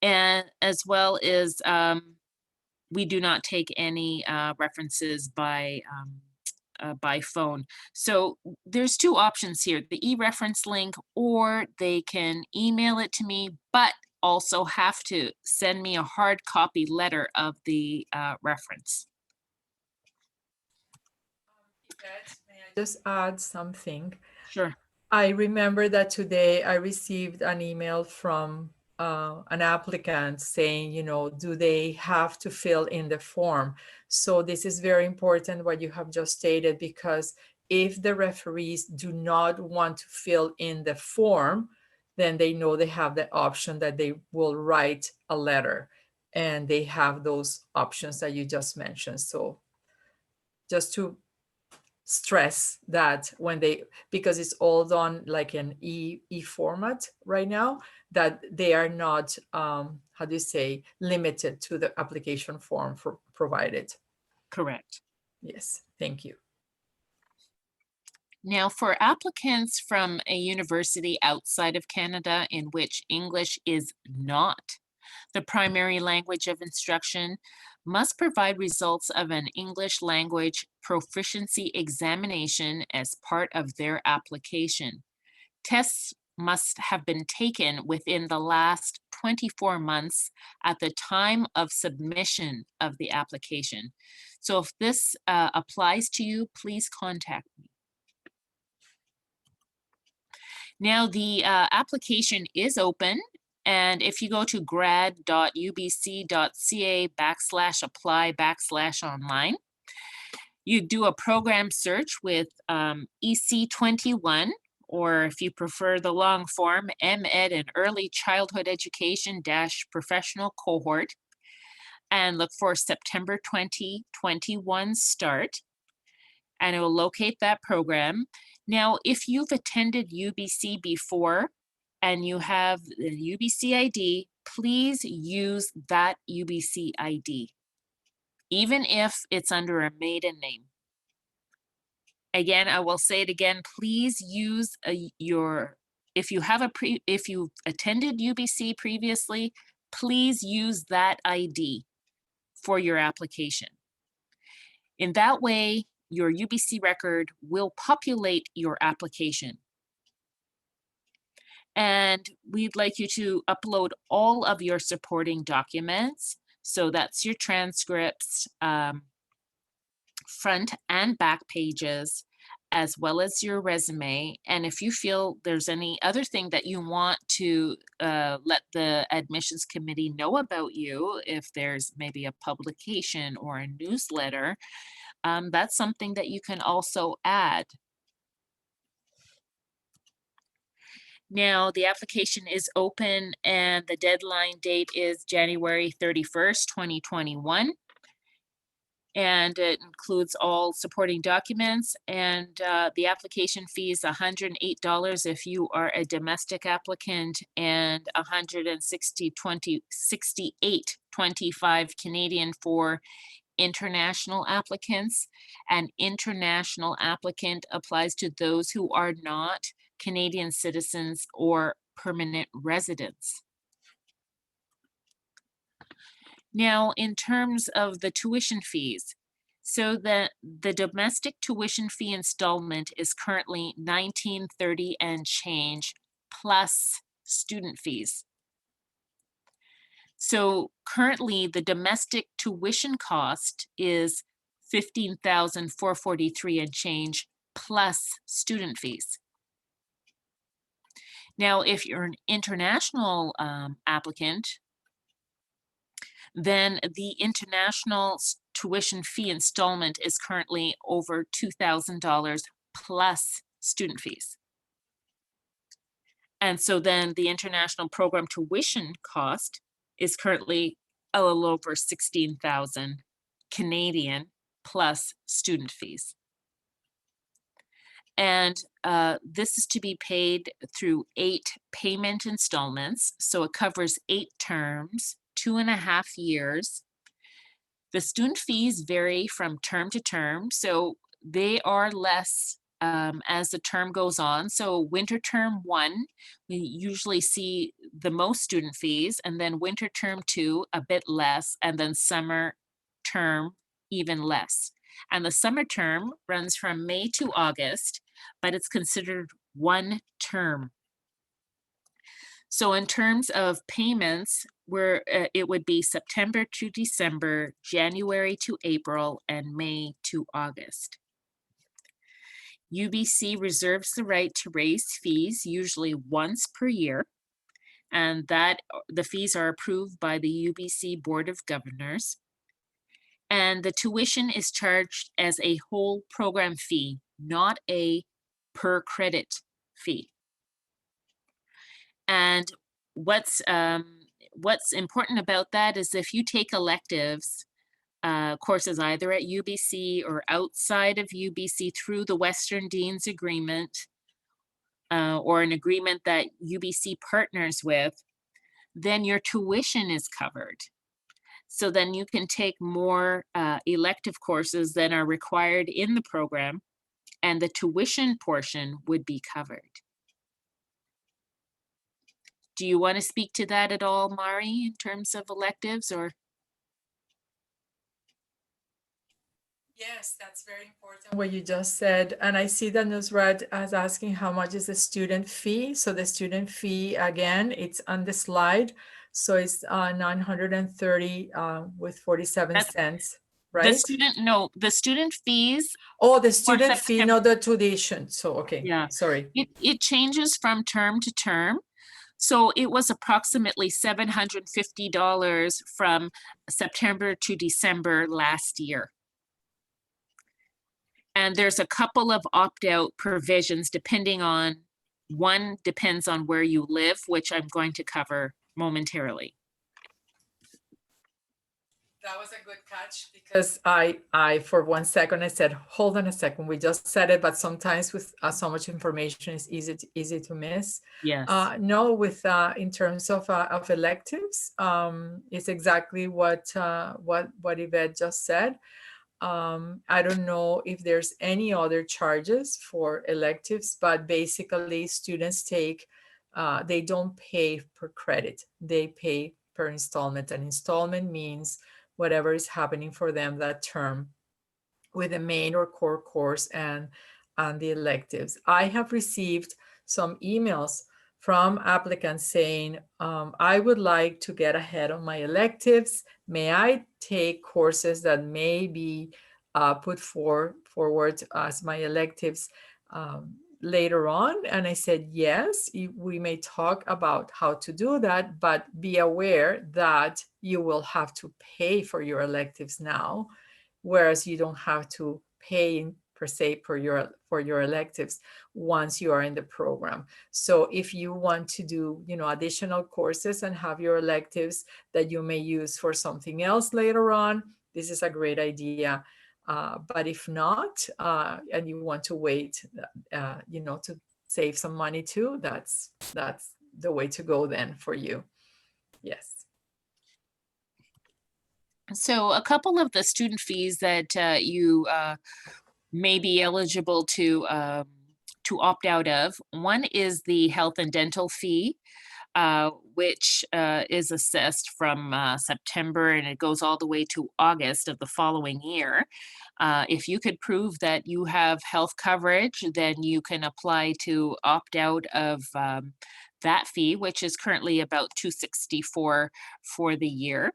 And as well as we do not take any references by phone. So there's two options here, the e-reference link, or they can email it to me, but also have to send me a hard copy letter of the reference. May I just add something? Sure. I remember that today I received an email from an applicant saying, you know, do they have to fill in the form? So this is very important what you have just stated, because if the referees do not want to fill in the form, then they know they have the option that they will write a letter, and they have those options that you just mentioned. So just to stress that when they, because it's all done like an e format right now, that they are not how do you say, limited to the application form for provided. Correct. Yes, thank you. Now, for applicants from a university outside of Canada in which English is not the primary language of instruction, must provide results of an English language proficiency examination as part of their application. Tests must have been taken within the last 24 months at the time of submission of the application. So if this applies to you, please contact me. Now, the application is open, and if you go to grad.ubc.ca/apply/online, you do a program search with EC21, or if you prefer the long form, MEd and Early Childhood Education Professional Cohort, and look for September 2021 start, and it will locate that program. Now, if you've attended UBC before and you have the UBC ID, please use that UBC ID, even if it's under a maiden name. Again, I will say it again, please use if you've attended UBC previously, please use that ID for your application. In that way, your UBC record will populate your application. And we'd like you to upload all of your supporting documents. So that's your transcripts, front and back pages, as well as your resume. And if you feel there's any other thing that you want to let the admissions committee know about you, if there's maybe a publication or a newsletter, that's something that you can also add. Now, the application is open and the deadline date is January 31st, 2021. And it includes all supporting documents, and the application fee is $108 if you are a domestic applicant, and $168.25 Canadian for international applicants. An international applicant applies to those who are not Canadian citizens or permanent residents. Now, in terms of the tuition fees, so the domestic tuition fee installment is currently $19.30 and change plus student fees. So currently the domestic tuition cost is $15,443 and change plus student fees. Now, if you're an international applicant, then the international tuition fee installment is currently over $2,000 plus student fees. And so then the international program tuition cost is currently a little over 16,000 Canadian plus student fees. And this is to be paid through 8 payment installments. So it covers 8 terms, 2.5 years. The student fees vary from term to term, so they are less as the term goes on. So winter term 1, we usually see the most student fees, and then winter term 2, a bit less, and then summer term, even less. And the summer term runs from May to August, but it's considered one term. So in terms of payments, where it would be September to December, January to April, and May to August. UBC reserves the right to raise fees usually once per year, and that the fees are approved by the UBC Board of Governors. And the tuition is charged as a whole program fee, not a per credit fee. And what's important about that is if you take electives courses either at UBC or outside of UBC through the Western Dean's Agreement or an agreement that UBC partners with, then your tuition is covered. So then you can take more elective courses than are required in the program, and the tuition portion would be covered. Do you want to speak to that at all, Mari, in terms of electives or? Yes, that's very important what you just said. And I see that Nusrat is asking how much is the student fee. So the student fee, again, it's on the slide. So it's 930 with 47 cents, right? The student fees. Oh, the student fee, not the tuition. So, okay, yeah, sorry. It changes from term to term. So it was approximately $750 from September to December last year. And there's a couple of opt-out provisions depending on, one depends on where you live, which I'm going to cover momentarily. That was a good catch because I for 1 second, I said, hold on a second, we just said it, but sometimes with so much information, it's easy to miss. Yes. No, with in terms of electives, it's exactly what Yvette just said. I don't know if there's any other charges for electives, but basically students take, they don't pay per credit, they pay per installment. An installment means whatever is happening for them that term with the main or core course and the electives. I have received some emails from applicants saying, I would like to get ahead on my electives. May I take courses that may be put forward as my electives later on? And I said, yes, we may talk about how to do that, but be aware that you will have to pay for your electives now, whereas you don't have to pay per se for your electives once you are in the program. So if you want to do, additional courses and have your electives that you may use for something else later on, this is a great idea. But if not, and you want to wait, to save some money too, that's the way to go then for you. Yes. So a couple of the student fees that you may be eligible to opt out of. One is the health and dental fee, which is assessed from September, and it goes all the way to August of the following year. If you could prove that you have health coverage, then you can apply to opt out of that fee, which is currently about $264 for the year.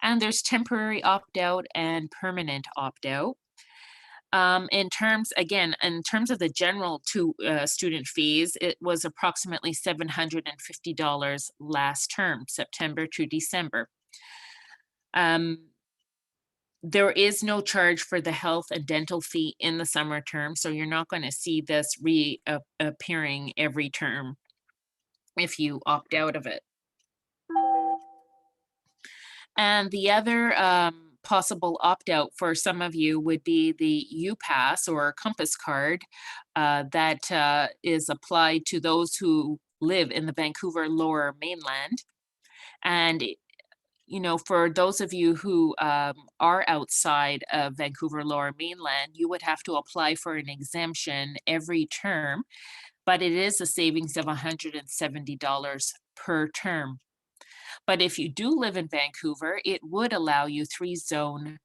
And there's temporary opt-out and permanent opt-out. In terms of the general student fees, it was approximately $750 last term, September to December. There is no charge for the health and dental fee in the summer term, so you're not going to see this reappearing every term if you opt out of it. And the other possible opt-out for some of you would be the UPass or Compass card that is applied to those who live in the Vancouver Lower Mainland. And you know, for those of you who are outside of Vancouver Lower Mainland, you would have to apply for an exemption every term, but it is a savings of $170 per term. But if you do live in Vancouver, it would allow you 3-zone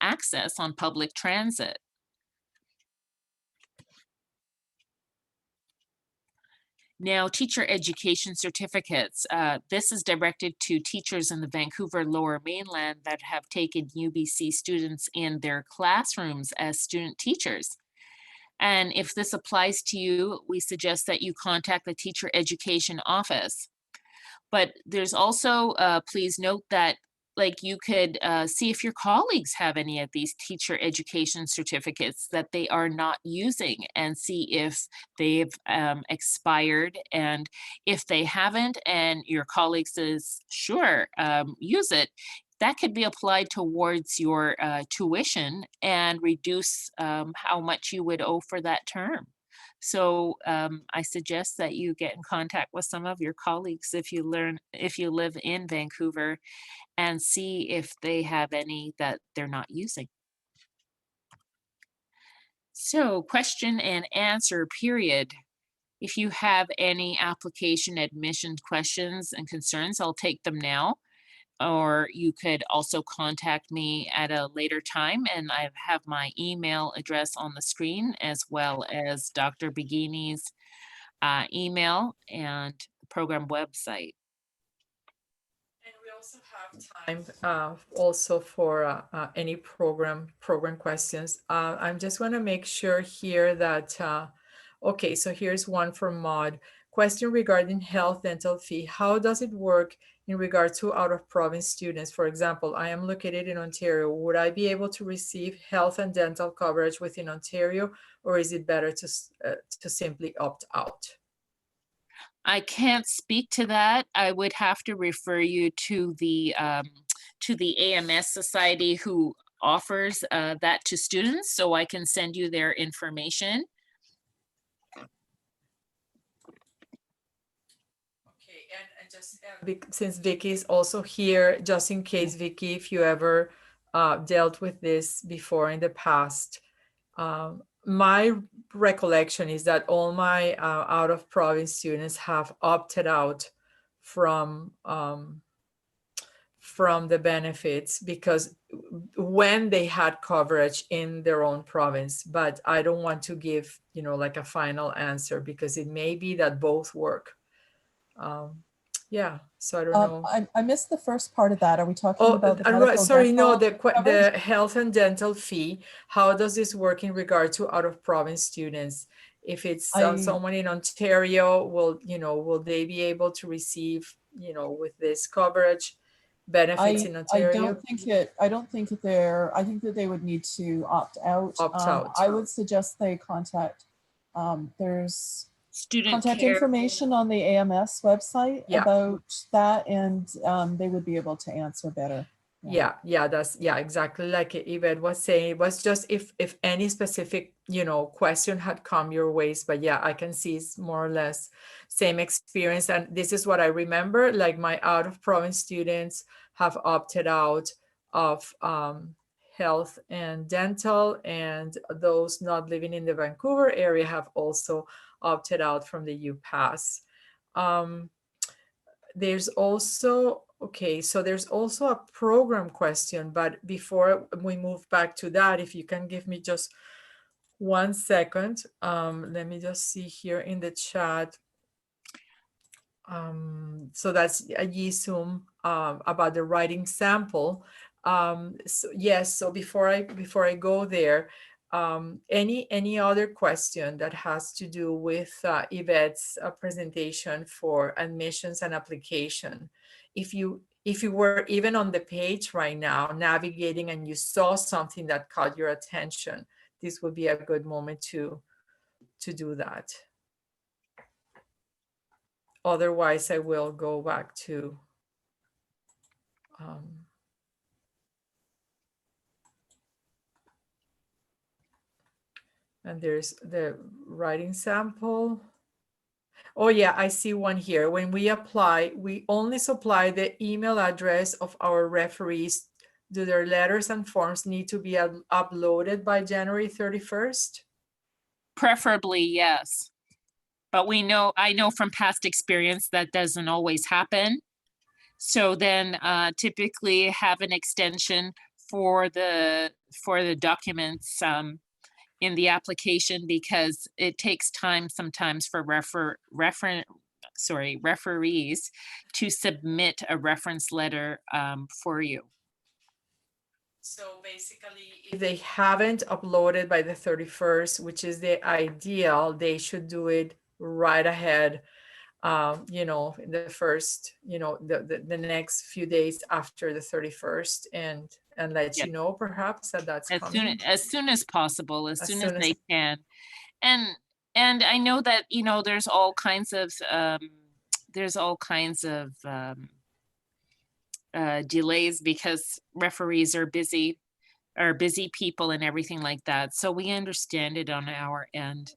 access on public transit. Now, teacher education certificates. This is directed to teachers in the Vancouver Lower Mainland that have taken UBC students in their classrooms as student teachers. And if this applies to you, we suggest that you contact the teacher education office. But there's also, please note that like you could see if your colleagues have any of these teacher education certificates that they are not using and see if they've expired. And if they haven't and your colleague says, sure, use it, that could be applied towards your tuition and reduce how much you would owe for that term. So I suggest that you get in contact with some of your colleagues if you live in Vancouver and see if they have any that they're not using. So question and answer period. If you have any application admission questions and concerns, I'll take them now. Or you could also contact me at a later time, and I have my email address on the screen as well as Dr. Pighini's email and the program website. And we also have time also for any program questions. I'm just want to make sure here that, okay, so here's one from Maud. Question regarding health dental fee. How does it work in regard to out-of-province students? For example, I am located in Ontario. Would I be able to receive health and dental coverage within Ontario, or is it better to simply opt out? I can't speak to that. I would have to refer you to the AMS Society who offers that to students, so I can send you their information. And just since Vicky is also here, just in case, Vicky, if you ever dealt with this before in the past, my recollection is that all my out-of-province students have opted out from the benefits because when they had coverage in their own province. But I don't want to give, you know, like a final answer because it may be that both work. Yeah, so I don't know. I missed the first part of that. Are we talking about the medical sorry, no, dental the health and dental fee. How does this work in regard to out-of-province students? If it's someone in Ontario, will they be able to receive, you know, with this coverage benefits in Ontario? I think that they would need to opt out. I would suggest they contact, there's student contact care information on the AMS website about that, and they would be able to answer better. Yeah, exactly like Yvette was saying. It was just if any specific, you know, question had come your ways, but yeah, I can see it's more or less same experience. And this is what I remember, like my out-of-province students have opted out of health and dental, and those not living in the Vancouver area have also opted out from the UPass. There's also, okay, so there's also a program question, but before we move back to that, if you can give me just 1 second, let me just see here in the chat. So that's a Yisum about the writing sample. So yes, so before I go there, any other question that has to do with Yvette's presentation for admissions and application? If if you were even on the page right now, navigating, and you saw something that caught your attention, this would be a good moment to do that. Otherwise, I will go back to and there's the writing sample. Oh yeah, I see one here. When we apply, we only supply the email address of our referees. Do their letters and forms need to be uploaded by January 31st? Preferably, yes. But I know from past experience that doesn't always happen. So then typically have an extension for the documents in the application, because it takes time sometimes for referees to submit a reference letter for you. So basically, if they haven't uploaded by the 31st, which is the ideal, they should do it right ahead, you know, in the first, you know, the next few days after the 31st, and let you know perhaps that that's coming. As soon as possible, as soon as they can. And I know that, you know, there's all kinds of delays because referees are busy people and everything like that. So we understand it on our end.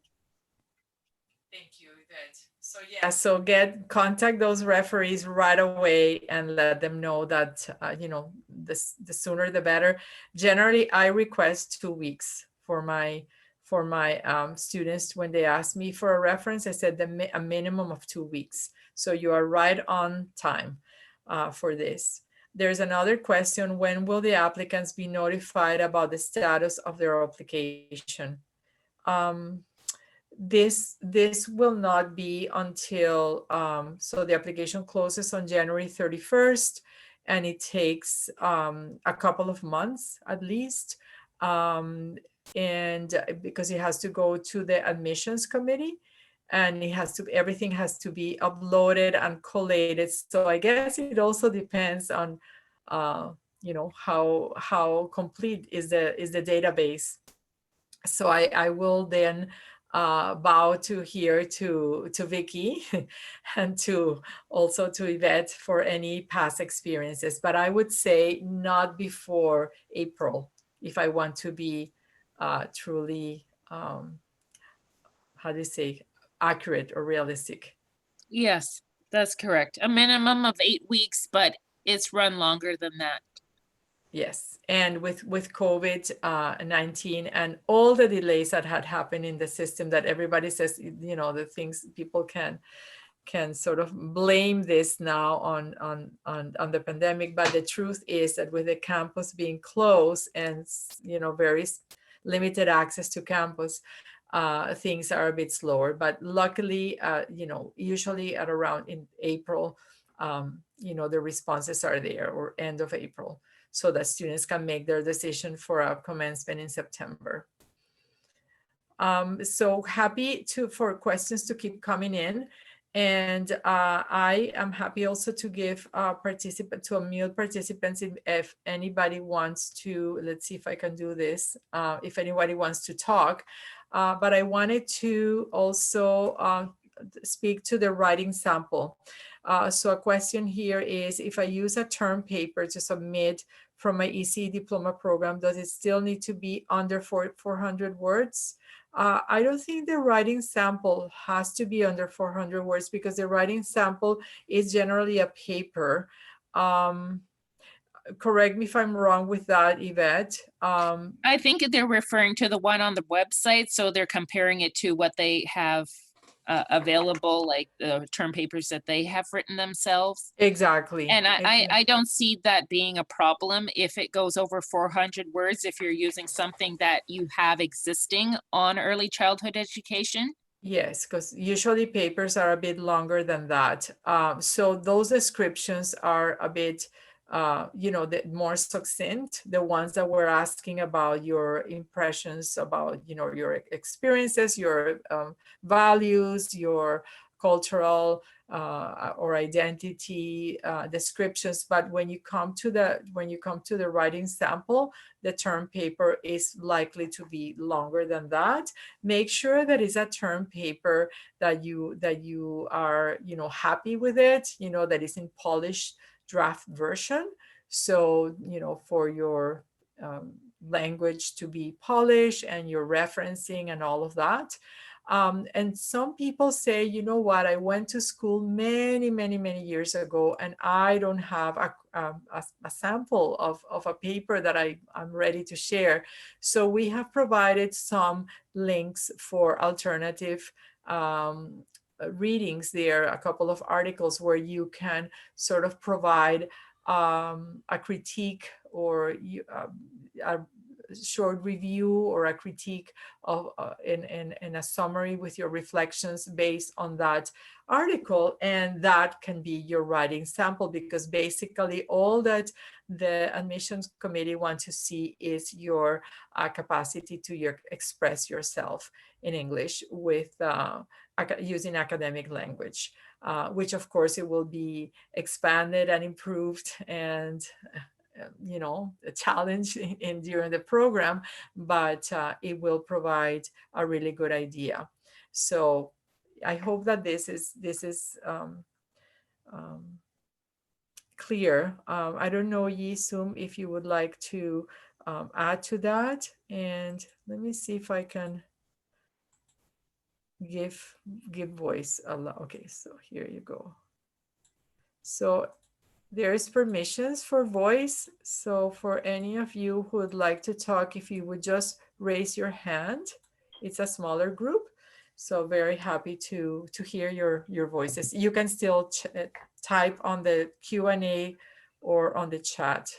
Thank you, Yvette. So yeah, so contact those referees right away and let them know that, you know, the sooner the better. Generally, I request 2 weeks for my students. When they ask me for a reference, I said a minimum of 2 weeks. So you are right on time for this. There's another question: when will the applicants be notified about the status of their application? This will not be until, so the application closes on January 31st, and it takes a couple of months at least. And because it has to go to the admissions committee, and everything has to be uploaded and collated. So I guess it also depends on, you know, how complete is the database. So I will then bow to Vicky and also to Yvette for any past experiences. But I would say not before April if I want to be truly, how do you say, accurate or realistic. Yes, that's correct. A minimum of 8 weeks, but it's run longer than that. Yes, and with COVID-19 and all the delays that had happened in the system, that everybody says, you know, the things people can sort of blame this now on the pandemic, but the truth is that with the campus being closed and, you know, very limited access to campus, things are a bit slower. But luckily, you know, usually at around in April, you know, the responses are there, or end of April, so that students can make their decision for a commencement in September. So happy for questions to keep coming in. And I am happy also to give unmute participants if anybody wants to. Let's see if I can do this. If anybody wants to talk, but I wanted to also speak to the writing sample. So a question here is, if I use a term paper to submit from my ECE diploma program, does it still need to be under 400 words? I don't think the writing sample has to be under 400 words, because the writing sample is generally a paper. Correct me if I'm wrong with that, Yvette. I think they're referring to the one on the website, so they're comparing it to what they have available, like the term papers that they have written themselves. Exactly. And I don't see that being a problem if it goes over 400 words, if you're using something that you have existing on early childhood education. Yes, because usually papers are a bit longer than that. So those descriptions are a bit, you know, more succinct. The ones that we're asking about your impressions about, you know, your experiences, your values, your cultural or identity descriptions, but when you come to the writing sample, the term paper is likely to be longer than that. Make sure that it's a term paper that you are happy with it, that is in polished draft version. So for your language to be polished and your referencing and all of that. And some people say, you know what, I went to school many, many, many years ago, and I don't have a sample of a paper that I'm ready to share. So we have provided some links for alternative readings there, a couple of articles where you can sort of provide a critique or a short review or a critique of in a summary with your reflections based on that article, and that can be your writing sample, because basically all that the admissions committee wants to see is your capacity to express yourself in English with using academic language, which of course it will be expanded and improved and a challenge during the program, but it will provide a really good idea. So I hope that this is clear. I don't know, Yi-Sum, if you would like to add to that. And let me see if I can give voice a lot. Okay, so here you go. So there is permissions for voice. So for any of you who would like to talk, if you would just raise your hand, it's a smaller group. So very happy to hear your voices. You can still type on the Q&A or on the chat.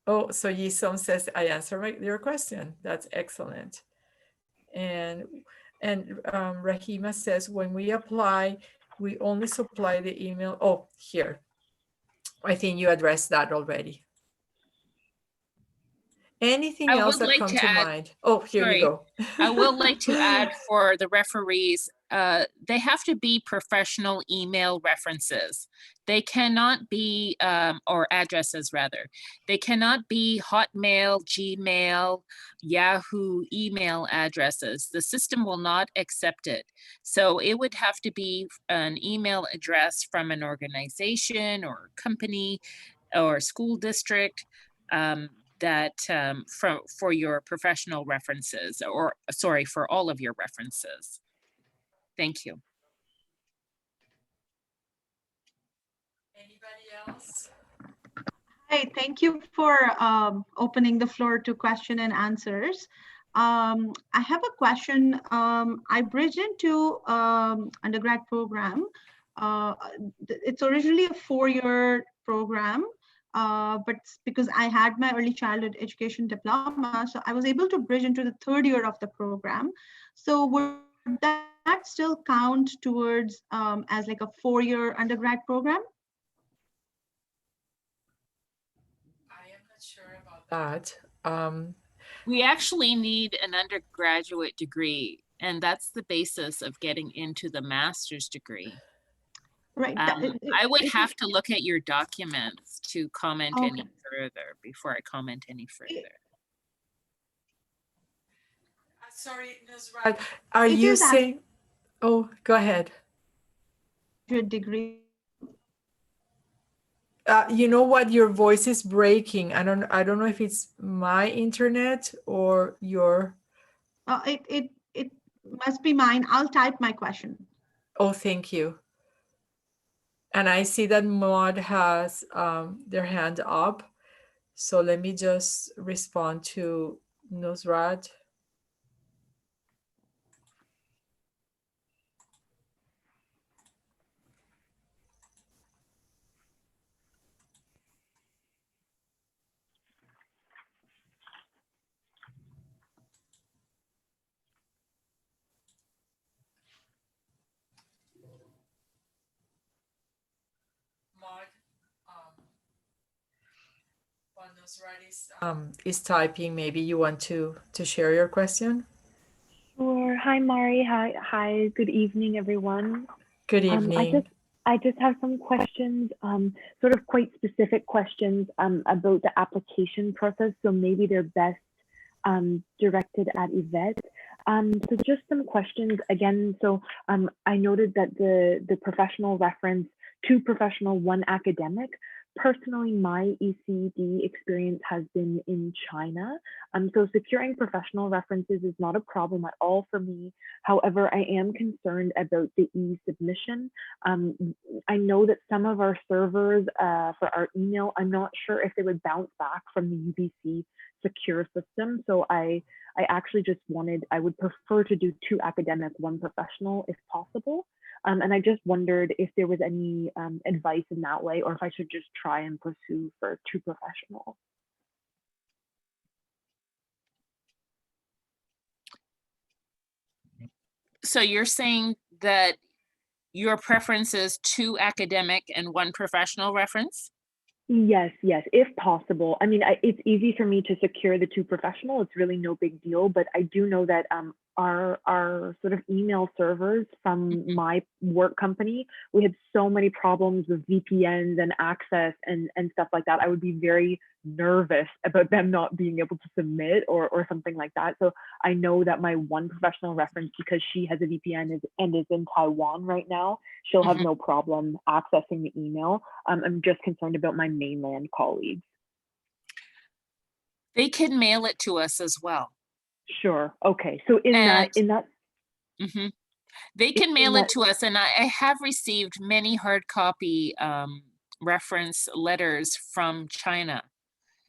Oh, so Yi-Sum says, I answered your question. That's excellent. And Rahima says, when we apply, we only supply the email. Oh, here. I think you addressed that already. Anything else that comes to mind? Oh, here you go. I would like to add for the referees, they have to be professional email references. They cannot be, or addresses rather. They cannot be Hotmail, Gmail, Yahoo email addresses. The system will not accept it. So it would have to be an email address from an organization or company or school district, that for your professional references, or sorry, for all of your references. Thank you. Anybody else? Hi, thank you for opening the floor to question and answers. I have a question. I bridged into undergrad program. It's originally a 4-year program. But because I had my early childhood education diploma, so I was able to bridge into the 3rd year of the program. So would that still count towards as like a 4-year undergrad program? I am not sure about that. We actually need an undergraduate degree, and that's the basis of getting into the master's degree. Right. I would have to look at your documents to comment Okay. any further before I comment any further. Sorry, Nusrat, are you saying? Oh, go ahead. Your degree. You know what? Your voice is breaking. I don't know if it's my internet or your. It must be mine. I'll type my question. Oh, thank you. And I see that Maud has their hand up. So let me just respond to Nusrat. Maud, one Nusrat is typing, maybe you want to share your question. Sure. Hi, Mari. Hi. Good evening, everyone. Good evening. I just have some questions, sort of quite specific questions about the application process. So maybe they're best directed at Yvette. So just some questions again. So I noted that the professional reference, 2 professional, 1 academic. Personally, my ECD experience has been in China. So securing professional references is not a problem at all for me. However, I am concerned about the e-submission. I know that some of our servers for our email, I'm not sure if they would bounce back from the UBC secure system. So I actually just I would prefer to do 2 academic, 1 professional if possible. And I just wondered if there was any advice in that way, or if I should just try and pursue for 2 professional. So you're saying that your preference is 2 academic and 1 professional reference? Yes, if possible. I mean, it's easy for me to secure the 2 professional. It's really no big deal, but I do know that our sort of email servers from my work company, we had so many problems with VPNs and access and stuff like that. I would be very nervous about them not being able to submit or something like that. So I know that my 1 professional reference, because she has a VPN and is in Taiwan right now, she'll have no problem accessing the email. I'm just concerned about my mainland colleagues. They can mail it to us as well. Sure. Okay. So in that, they can mail it to us, and I have received many hard copy reference letters from China.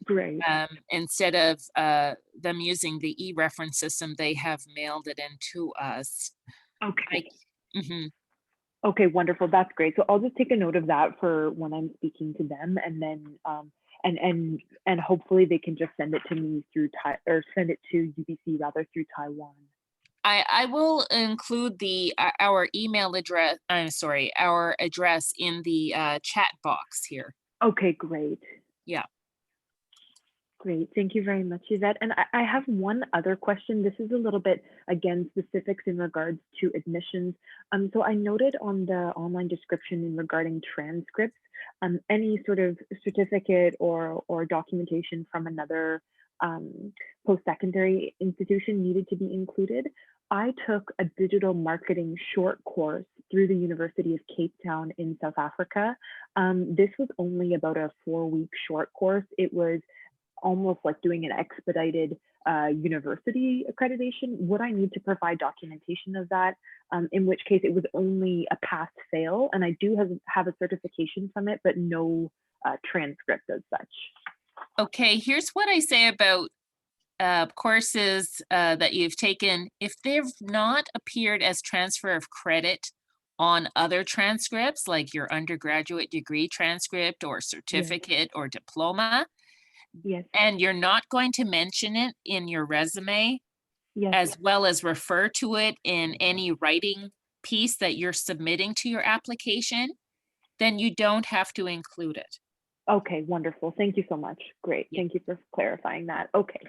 Great. Instead of them using the e-reference system, they have mailed it in to us. Okay. Okay, wonderful. That's great. So I'll just take a note of that for when I'm speaking to them, and then and hopefully they can just send it to me through send it to UBC rather through Taiwan. I will include our email address. Our address in the chat box here. Okay, great. Yeah. Great. Thank you very much, Yvette. And I have one other question. This is a little bit, again, specifics in regards to admissions. So I noted on the online description in regarding transcripts, any sort of certificate or documentation from another post-secondary institution needed to be included. I took a digital marketing short course through the University of Cape Town in South Africa. This was only about a 4-week short course. It was almost like doing an expedited university accreditation. Would I need to provide documentation of that? In which case it was only a pass-fail, and I do have a certification from it, but no transcript as such. Okay, here's what I say about courses that you've taken. If they've not appeared as transfer of credit on other transcripts, like your undergraduate degree transcript or certificate or diploma, and you're not going to mention it in your resume, as well as refer to it in any writing piece that you're submitting to your application, then you don't have to include it. Okay, wonderful. Thank you so much. Great. Thank you for clarifying that. Okay.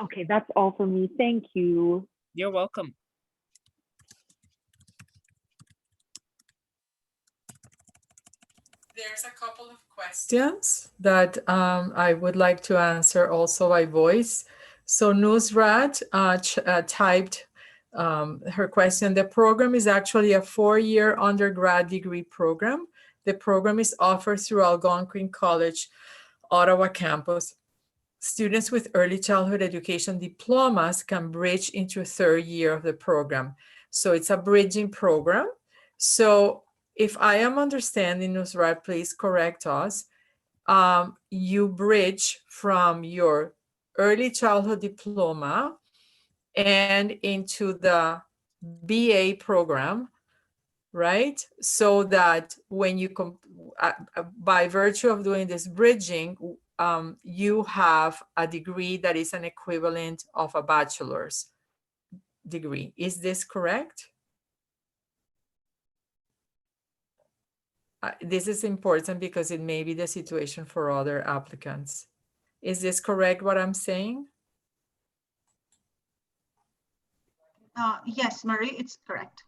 Okay, that's all for me. Thank you. You're welcome. There's a couple of questions that I would like to answer also by voice. So Nusrat typed her question. The program is actually a 4-year undergrad degree program. The program is offered through Algonquin College, Ottawa campus. Students with early childhood education diplomas can bridge into a 3rd year of the program. So it's a bridging program. So if I am understanding this right, please correct us. You bridge from your early childhood diploma and into the BA program, right? So that when you by virtue of doing this bridging, you have a degree that is an equivalent of a bachelor's degree. Is this correct? This is important because it may be the situation for other applicants. Is this correct what I'm saying? Yes, Marie, it's correct.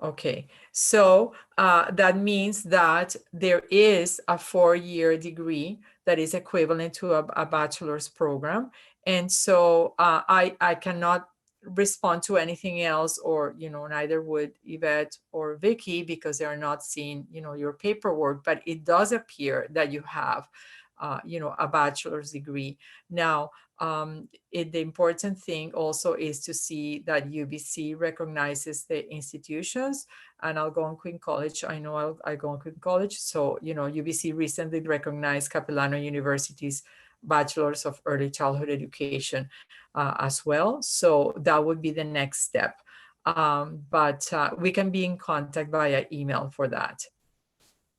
Okay, so that means that there is a 4-year degree that is equivalent to a bachelor's program. And so I cannot respond to anything else, or, neither would Yvette or Vicky, because they're not seeing, your paperwork, but it does appear that you have, a bachelor's degree. Now, the important thing also is to see that UBC recognizes the institutions, and Algonquin College, I know Algonquin College, so, UBC recently recognized Capilano University's Bachelor's of Early Childhood Education as well. So that would be the next step. But we can be in contact via email for that.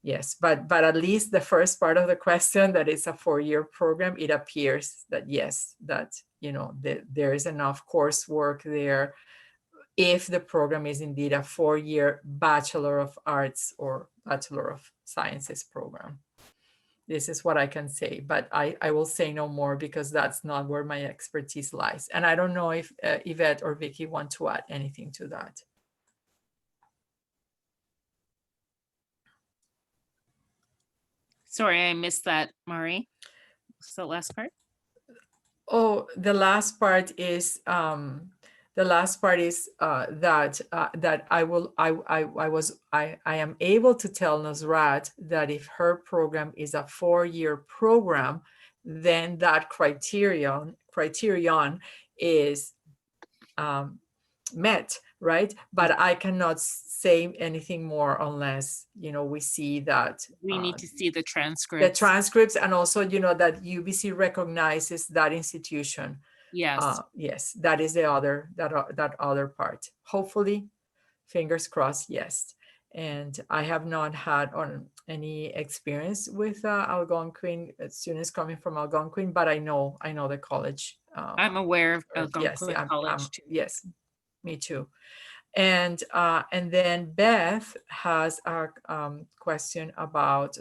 Yes, but at least the first part of the question, that it's a 4-year program, it appears that yes, that there is enough coursework there if the program is indeed a 4-year Bachelor of Arts or Bachelor of Sciences program. This is what I can say, but I will say no more, because that's not where my expertise lies. And I don't know if Yvette or Vicky want to add anything to that. Sorry, I missed that, Mari. What's the last part? Oh, the last part is that I am able to tell Nusrat that if her program is a 4-year program, then that criterion is met, right? But I cannot say anything more unless we see that We need to see the the transcripts. transcripts, and also that UBC recognizes that institution. Yes. Yes, that is the other that other part. Hopefully, fingers crossed, yes. And I have not had any experience with Algonquin students coming from Algonquin, but I know the college. I'm aware of Yes, Algonquin College too. yes, me too. And then Beth has a question about,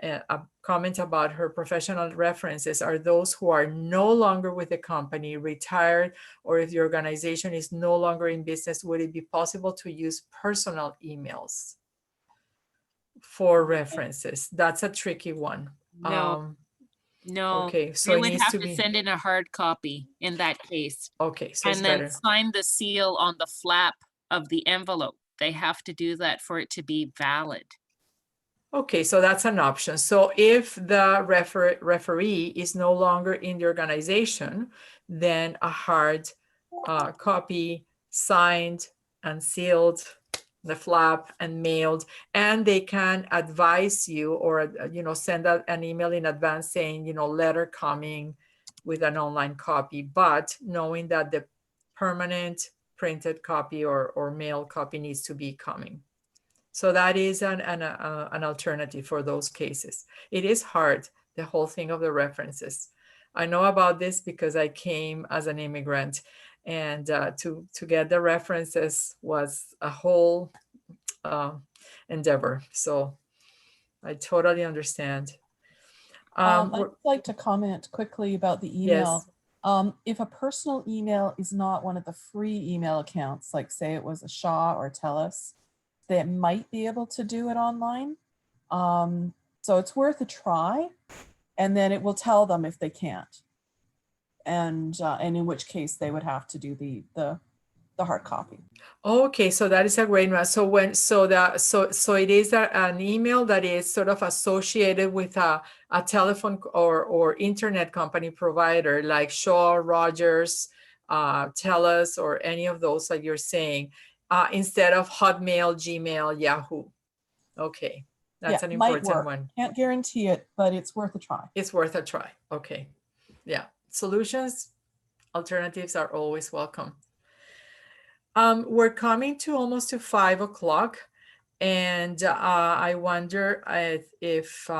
a comment about her professional references are those who are no longer with the company, retired, or if the organization is no longer in business, would it be possible to use personal emails for references? That's a tricky one. No. No, Okay, so they it would needs have to to be, send in a hard copy in that case, okay, so it's and then better. sign the seal on the flap of the envelope. They have to do that for it to be valid. Okay, so that's an option. So if the referee is no longer in the organization, then a hard copy, signed and sealed, the flap, and mailed, and they can advise you, or send out an email in advance saying, letter coming with an online copy, but knowing that the permanent printed copy or mail copy needs to be coming. So that is an alternative for those cases. It is hard, the whole thing of the references. I know about this because I came as an immigrant, and to get the references was a whole endeavor. So I totally understand. I'd like to comment quickly about the email. Yes. If a personal email is not one of the free email accounts, like say it was a Shaw or TELUS, they might be able to do it online. So it's worth a try, and then it will tell them if they can't. And in which case they would have to do the hard copy. Okay, so that is a great one. So it is an email that is sort of associated with a telephone or internet company provider like Shaw, Rogers, TELUS, or any of those that you're saying, instead of Hotmail, Gmail, Yahoo. Okay, that's an important one. Can't guarantee it, but it's worth a try. It's worth a try. Okay, yeah. Solutions, alternatives are always welcome. We're coming to almost to 5 o'clock, and I wonder if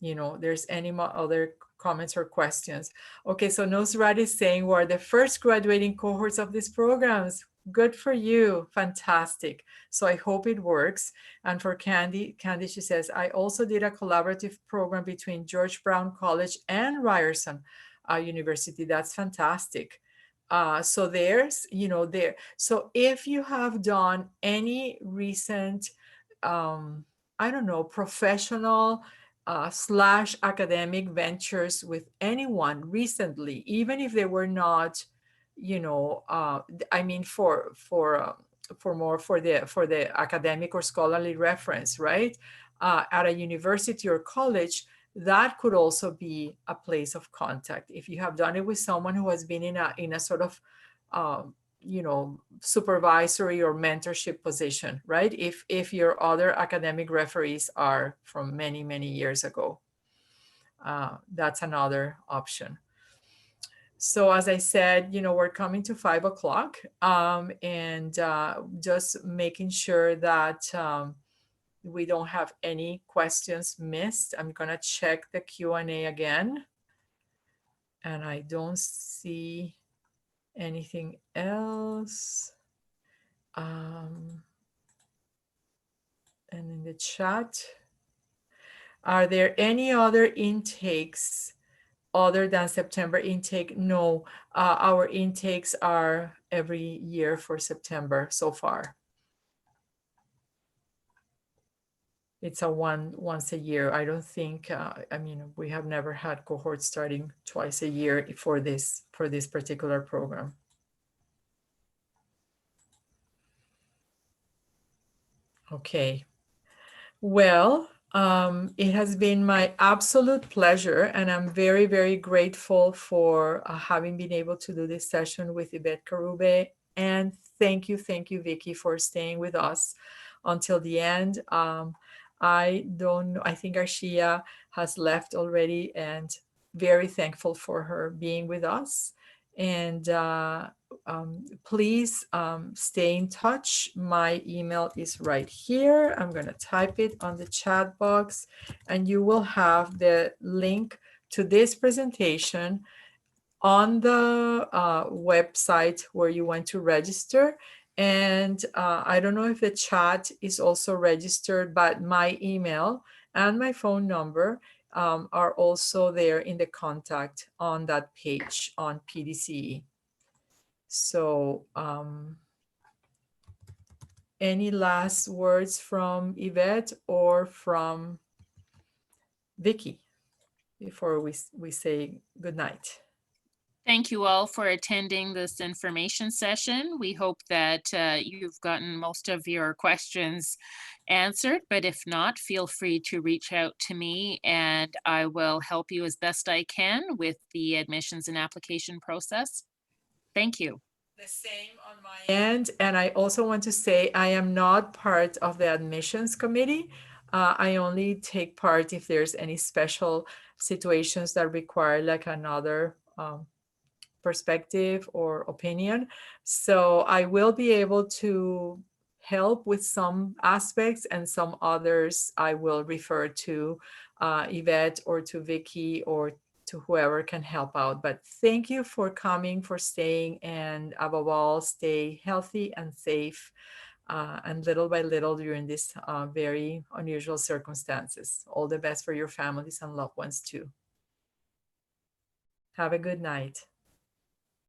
there's any other comments or questions. Okay, so Nusrat is saying we're the first graduating cohorts of these programs. good for you. Fantastic. So I hope it works. And for Candy, she says, I also did a collaborative program between George Brown College and Ryerson University. That's fantastic. So there's, there. So if you have done any recent, I don't know, professional / academic ventures with anyone recently, even if they were not, I mean, for more for the academic or scholarly reference, right? At a university or college, that could also be a place of contact. If you have done it with someone who has been in a sort of supervisory or mentorship position, right? If your other academic referees are from many, many years ago, that's another option. So as I said, we're coming to 5 o'clock, and just making sure that we don't have any questions missed. I'm gonna check the Q&A again, and I don't see anything else. And in the chat, are there any other intakes other than September intake? No, our intakes are every year for September so far. It's a once a year. I don't think, I mean, we have never had cohorts starting twice a year for this particular program. Okay. Well, it has been my absolute pleasure, and I'm very, very grateful for having been able to do this session with Yvette Karube. And thank you, Vicky, for staying with us until the end. I don't know, I think Arshia has left already, and very thankful for her being with us. And please stay in touch. My email is right here. I'm going to type it on the chat box, and you will have the link to this presentation on the website where you want to register. And I don't know if the chat is also registered, but my email and my phone number are also there in the contact on that page on PDCE. So any last words from Yvette or from Vicky before we say good night? Thank you all for attending this information session. We hope that you've gotten most of your questions answered, but if not, feel free to reach out to me and I will help you as best I can with the admissions and application process. Thank you. The same on my end. And I also want to say I am not part of the admissions committee. I only take part if there's any special situations that require like another perspective or opinion. So I will be able to help with some aspects, and some others I will refer to Yvette or to Vicky or to whoever can help out. But thank you for coming, for staying, and above all, stay healthy and safe, and little by little during these very unusual circumstances. All the best for your families and loved ones too. Have a good night.